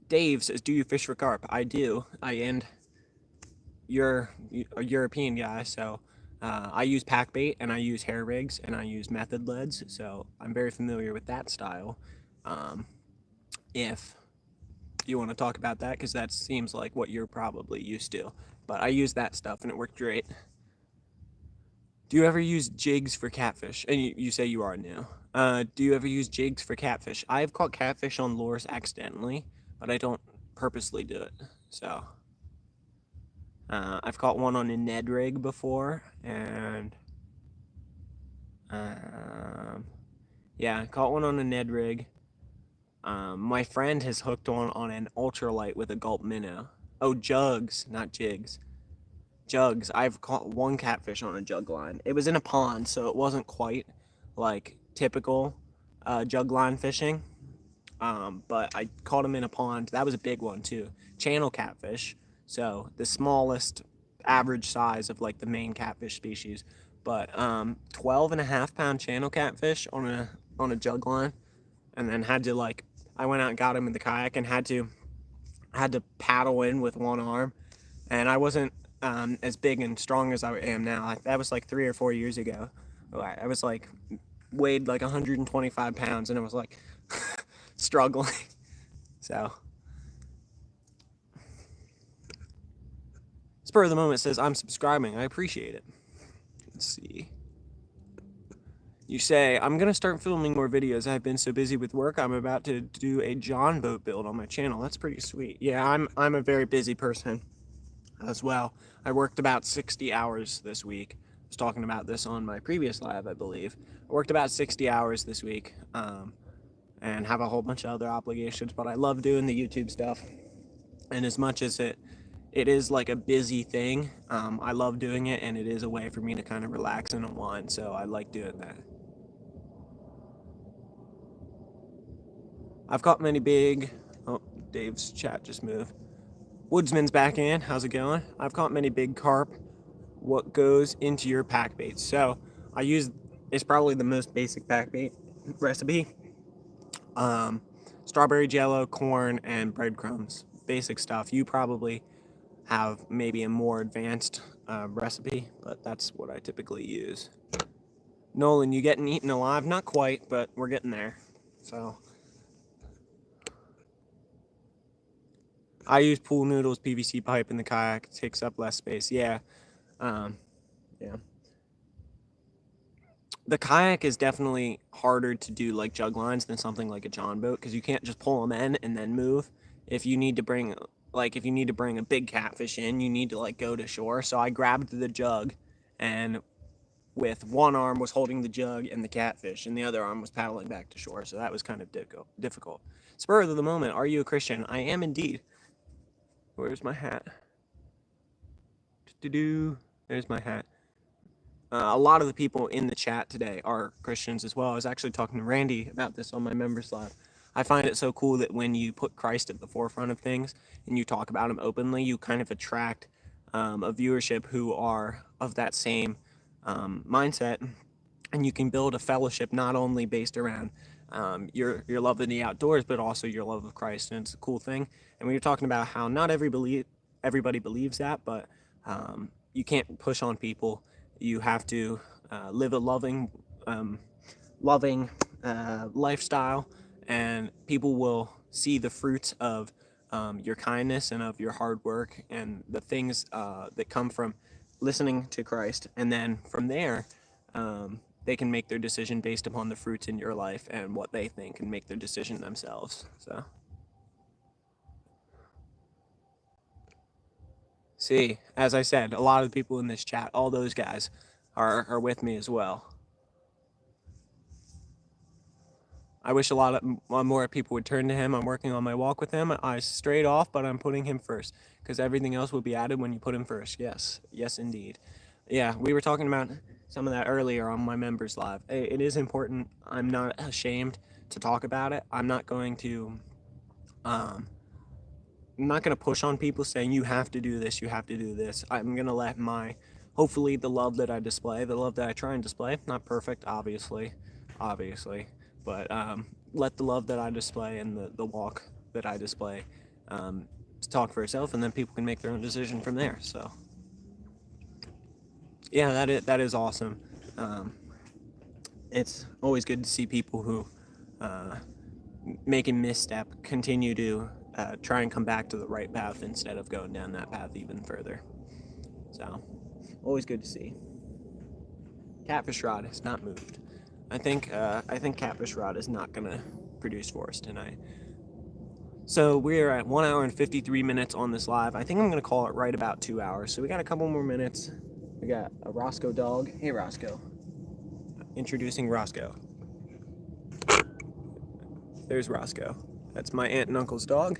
Dave says, "Do you fish for carp?" I do. And you're a European guy, so I use pack bait, and I use hair rigs, and I use method leads, so I'm very familiar with that style. If you want to talk about that, because that seems like what you're probably used to. But I use that stuff, and it worked great. Do you ever use jigs for catfish? And you say you are new. Do you ever use jigs for catfish? I've caught catfish on lures accidentally, but I don't purposely do it, so... I've caught one on a Ned rig before, and yeah, I caught one on a Ned rig. My friend has hooked on an ultralight with a gulp minnow. Oh, jugs, not jigs. Jugs. I've caught 1 catfish on a jug line. It was in a pond, so it wasn't quite like typical jug line fishing. But I caught him in a pond. That was a big one too. Channel catfish. So the smallest average size of like the main catfish species, but 12.5-pound channel catfish on a jug line, and then had to I went out and got him in the kayak and had to paddle in with one arm, and I wasn't as big and strong as I am now. That was like 3 or 4 years ago. I was weighed like 125 pounds, and I was like struggling. So. Spur of the moment says, "I'm subscribing. I appreciate it." Let's see. You say, "I'm going to start filming more videos. I've been so busy with work. I'm about to do a John boat build on my channel." That's pretty sweet. Yeah, I'm a very busy person as well. I worked about 60 hours this week. I was talking about this on my previous live, I believe. I worked about 60 hours this week and have a whole bunch of other obligations, but I love doing the YouTube stuff. And as much as it is like a busy thing, I love doing it, and it is a way for me to kind of relax and unwind, so I like doing that. I've caught many big... Oh, Dave's chat just moved. Woodsman's back in. How's it going? I've caught many big carp. What goes into your pack bait? So I use... It's probably the most basic pack bait recipe. Strawberry jello, corn, and breadcrumbs. Basic stuff. You probably have maybe a more advanced recipe, but that's what I typically use. Nolan, you getting eaten alive? Not quite, but we're getting there. So I use pool noodles, PVC pipe in the kayak. It takes up less space. Yeah. Yeah. The kayak is definitely harder to do like jug lines than something like a John boat, because you can't just pull them in and then move. If you need to bring like if you need to bring a big catfish in, you need to like go to shore. So I grabbed the jug, and with one arm was holding the jug and the catfish, and the other arm was paddling back to shore. So that was kind of difficult. Spur of the moment, are you a Christian? I am indeed. Where's my hat? There's my hat. A lot of the people in the chat today are Christians as well. I was actually talking to Randy about this on my members live. I find it so cool that when you put Christ at the forefront of things and you talk about him openly, you kind of attract a viewership who are of that same mindset, and you can build a fellowship not only based around your love of the outdoors, but also your love of Christ, and it's a cool thing. And we were talking about how not everybody believes that, but you can't push on people. You have to live a loving lifestyle, and people will see the fruits of your kindness and of your hard work and the things that come from listening to Christ. And then from there, they can make their decision based upon the fruits in your life and what they think, and make their decision themselves. So, see, as I said, a lot of the people in this chat, all those guys, are with me as well. I wish a lot more people would turn to him. I'm working on my walk with him. I strayed off, but I'm putting him first, because everything else will be added when you put him first. Yes, yes, indeed. Yeah, we were talking about some of that earlier on my members live. It is important. I'm not ashamed to talk about it. I'm not going to push on people saying you have to do this, you have to do this. I'm going to let hopefully the love that I display, the love that I try and display, not perfect, obviously, but let the love that I display and the walk that I display talk for itself, and then people can make their own decision from there. So, yeah, that is awesome. It's always good to see people who make a misstep continue to try and come back to the right path instead of going down that path even further. So, always good to see. Catfish rod has not moved. I think Catfish rod is not gonna produce for us tonight. So we're at 1 hour and 53 minutes on this live. I think I'm gonna call it right about 2 hours. So we got a couple more minutes. We got a Roscoe dog. Hey Roscoe. Introducing Roscoe. There's Roscoe. That's my aunt and uncle's dog.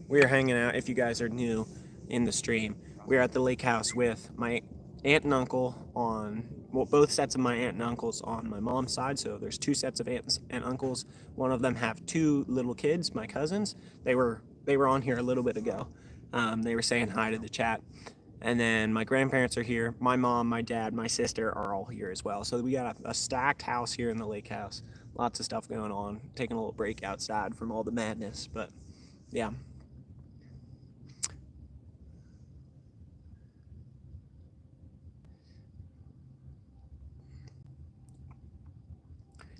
We are hanging out, if you guys are new in the stream. We're at the lake house with my aunt and uncle both sets of my aunt and uncles on my mom's side. So there's two sets of aunts and uncles. One of them have two little kids, my cousins. They were on here a little bit ago. They were saying hi to the chat. And then my grandparents are here. My mom, my dad, my sister are all here as well. So we got a stacked house here in the lake house. Lots of stuff going on. Taking a little break outside from all the madness. But yeah.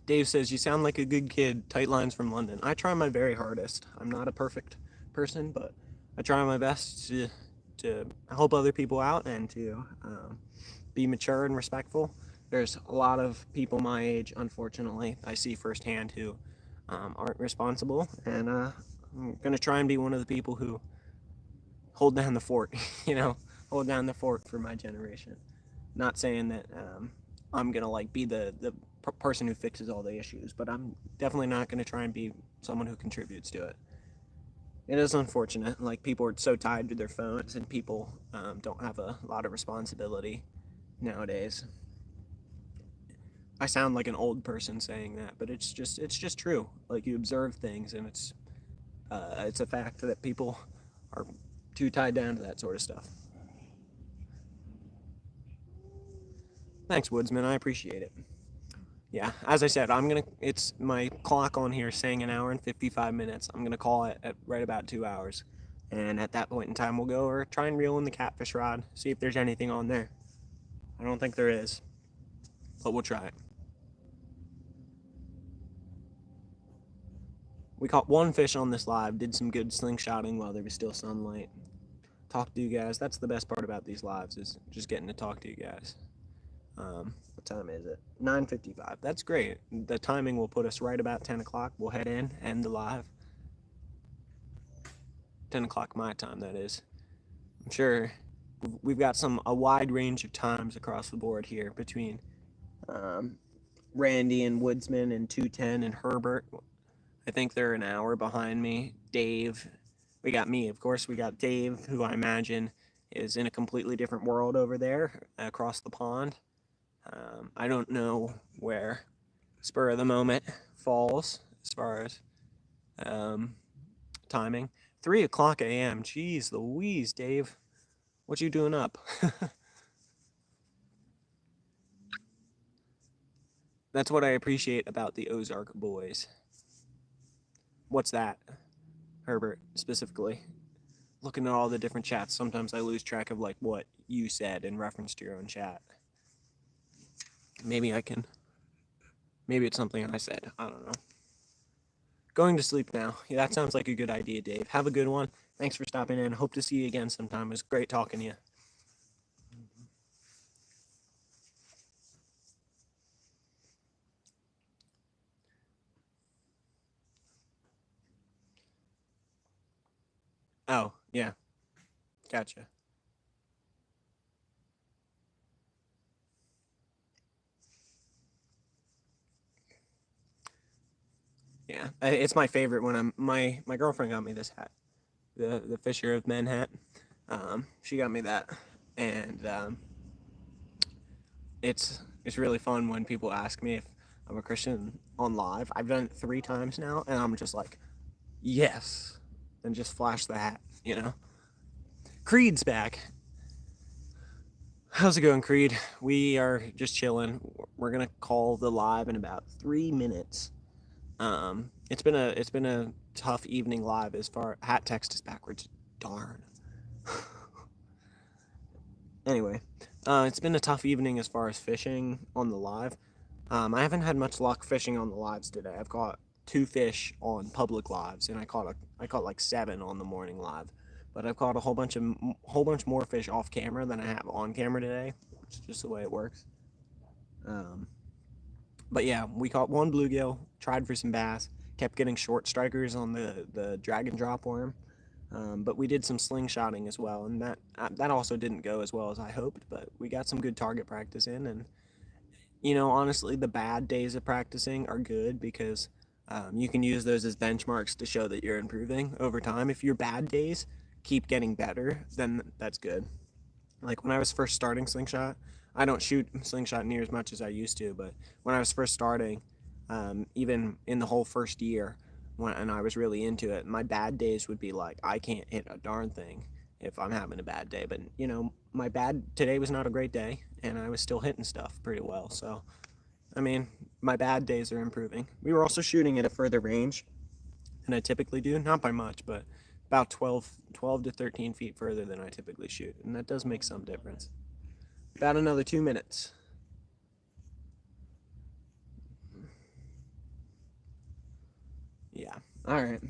Dave says, you sound like a good kid. Tight lines from London. I try my very hardest. I'm not a perfect person, but I try my best to help other people out and to be mature and respectful. There's a lot of people my age, unfortunately, I see firsthand who aren't responsible, and I'm going to try and be one of the people who hold down the fort, hold down the fort for my generation. Not saying that I'm going to be the person who fixes all the issues, but I'm definitely not going to try and be someone who contributes to it. It is unfortunate, people are so tied to their phones, and people don't have a lot of responsibility nowadays. I sound like an old person saying that, but it's just true. You observe things, and it's a fact that people are too tied down to that sort of stuff. Thanks, Woodsman, I appreciate it. Yeah, as I said, it's my clock on here saying 1 hour and 55 minutes. I'm gonna call it at right about 2 hours. And at that point in time, we'll go or try and reel in the catfish rod, see if there's anything on there. I don't think there is, but we'll try it. We caught one fish on this live, did some good slingshotting while there was still sunlight. Talked to you guys. That's the best part about these lives, is just getting to talk to you guys. What time is it? 9:55. That's great. The timing will put us right about 10 o'clock. We'll head in, end the live. 10 o'clock my time, that is. I'm sure we've got a wide range of times across the board here between Randy and Woodsman and 210 and Herbert. I think they're an hour behind me. Dave, we got me, of course. We got Dave, who I imagine is in a completely different world over there across the pond. I don't know where Spur of the Moment falls as far as timing. 3 o'clock a.m. Jeez Louise, Dave. What you doing up? That's what I appreciate about the Ozark boys. What's that, Herbert, specifically? Looking at all the different chats, sometimes I lose track of like what you said in reference to your own chat. Maybe it's something I said. I don't know. Going to sleep now. Yeah, that sounds like a good idea, Dave. Have a good one. Thanks for stopping in. Hope to see you again sometime. It was great talking to you. Oh, yeah. Gotcha. Yeah, it's my favorite when my girlfriend got me this hat, the Fisher of Men hat. She got me that, and it's really fun when people ask me if I'm a Christian on live. I've done it 3 times now, and I'm just like, yes, and just flash the hat, you know. Creed's back. How's it going, Creed? We are just chilling. We're gonna call the live in about 3 minutes. It's been a tough evening live as far hat text is backwards. Darn. Anyway, it's been a tough evening as far as fishing on the live. I haven't had much luck fishing on the lives today. I've caught 2 fish on public lives, and I caught like 7 on the morning live. But I've caught a whole bunch more fish off camera than I have on camera today, which is just the way it works. But yeah, we caught 1 bluegill, tried for some bass, kept getting short strikers on the drag and drop worm. But we did some slingshotting as well, and that also didn't go as well as I hoped. But we got some good target practice in, and honestly, the bad days of practicing are good because you can use those as benchmarks to show that you're improving over time. If your bad days keep getting better, then that's good. Like when I was first starting Slingshot, I don't shoot Slingshot near as much as I used to, but when I was first starting, even in the whole first year, and I was really into it, my bad days would be like, I can't hit a darn thing if I'm having a bad day. But, my bad today was not a great day, and I was still hitting stuff pretty well. So, I mean, my bad days are improving. We were also shooting at a further range than I typically do, not by much, but about 12 to 13 feet further than I typically shoot, and that does make some difference. About another 2 minutes. Yeah, all right.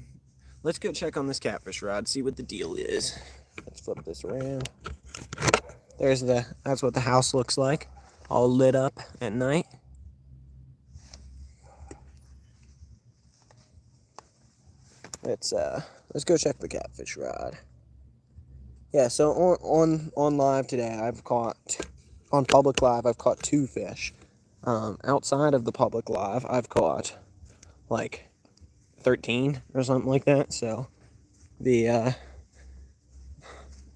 Let's go check on this catfish rod, see what the deal is. Let's flip this around. That's what the house looks like, all lit up at night. Let's go check the catfish rod. Yeah, so on live today, on public live, I've caught 2 fish. Outside of the public live, I've caught like 13 or something like that. So the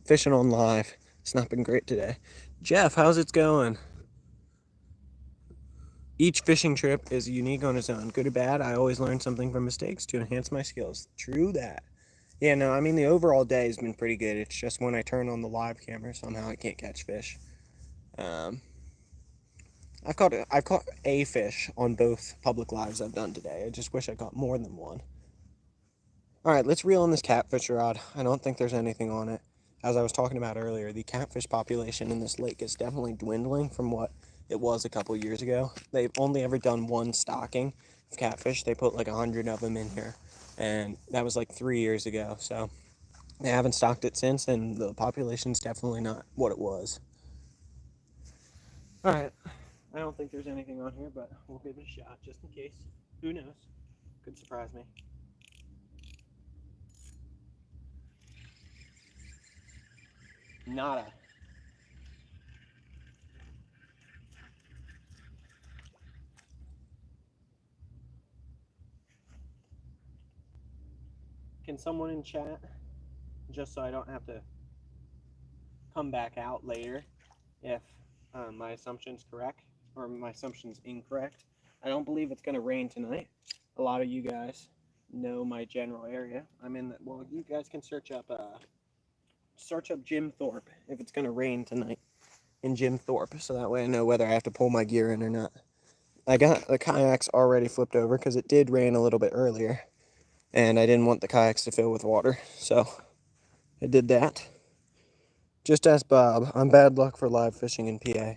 fishing on live, it's not been great today. Jeff, how's it going? Each fishing trip is unique on its own. Good or bad, I always learn something from mistakes to enhance my skills. True that. Yeah, no, I mean, the overall day has been pretty good. It's just when I turn on the live camera, somehow I can't catch fish. I've caught a fish on both public lives I've done today. I just wish I caught more than 1. All right, let's reel in this catfish rod. I don't think there's anything on it. As I was talking about earlier, the catfish population in this lake is definitely dwindling from what it was a couple years ago. They've only ever done 1 stocking of catfish. They put like 100 of them in here, and that was like 3 years ago. So they haven't stocked it since, and the population's definitely not what it was. All right. I don't think there's anything on here, but we'll give it a shot just in case. Who knows? Could surprise me. Nada. Can someone in chat, just so I don't have to come back out later, if my assumption's correct or my assumption's incorrect? I don't believe it's going to rain tonight. A lot of you guys know my general area. I'm in the, well, you guys can search up Jim Thorpe if it's going to rain tonight in Jim Thorpe, so that way I know whether I have to pull my gear in or not. I got the kayaks already flipped over because it did rain a little bit earlier, and I didn't want the kayaks to fill with water, so I did that. Just ask Bob. I'm bad luck for live fishing in PA.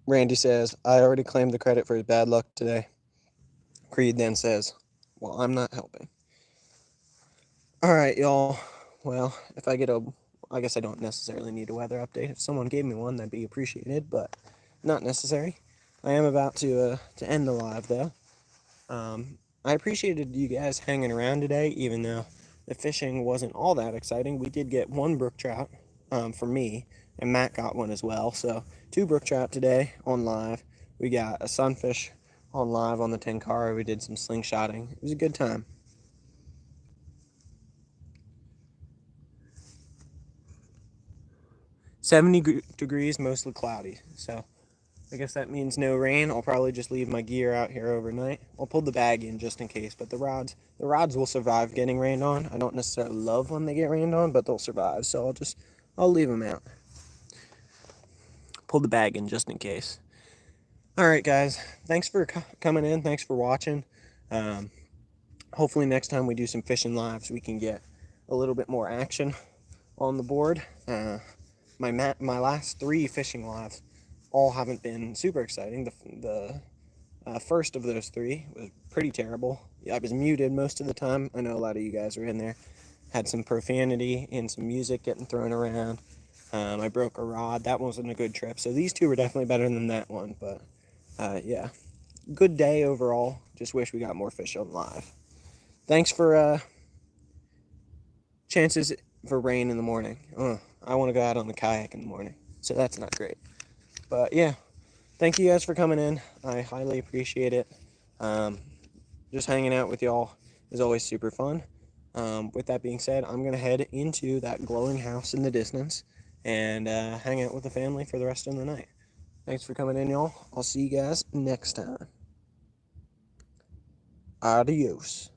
Randy says, I already claimed the credit for his bad luck today. Creed then says, well, I'm not helping. All right, y'all. Well, if I get I guess I don't necessarily need a weather update. If someone gave me one, that'd be appreciated, but not necessary. I am about to end the live, though. I appreciated you guys hanging around today, even though the fishing wasn't all that exciting. We did get one brook trout for me, and Matt got one as well. So 2 brook trout today on live. We got a sunfish on live on the Tenkara. We did some slingshotting. It was a good time. degrees, mostly cloudy. So I guess that means no rain. I'll probably just leave my gear out here overnight. I'll pull the bag in just in case, but the rods will survive getting rained on. I don't necessarily love when they get rained on, but they'll survive. So I'll leave them out. Pull the bag in just in case. All right, guys. Thanks for coming in. Thanks for watching. Hopefully next time we do some fishing lives, we can get a little bit more action on the board. My last 3 fishing lives all haven't been super exciting. The first of those 3 was pretty terrible. I was muted most of the time. I know a lot of you guys were in there. Had some profanity and some music getting thrown around. I broke a rod. That wasn't a good trip. So these 2 were definitely better than that one. But yeah, good day overall. Just wish we got more fish on live. Thanks for chances for rain in the morning. I want to go out on the kayak in the morning. So that's not great. But yeah, thank you guys for coming in. I highly appreciate it. Just hanging out with y'all is always super fun. With that being said, I'm going to head into that glowing house in the distance and hang out with the family for the rest of the night. Thanks for coming in, y'all. I'll see you guys next time. Adios.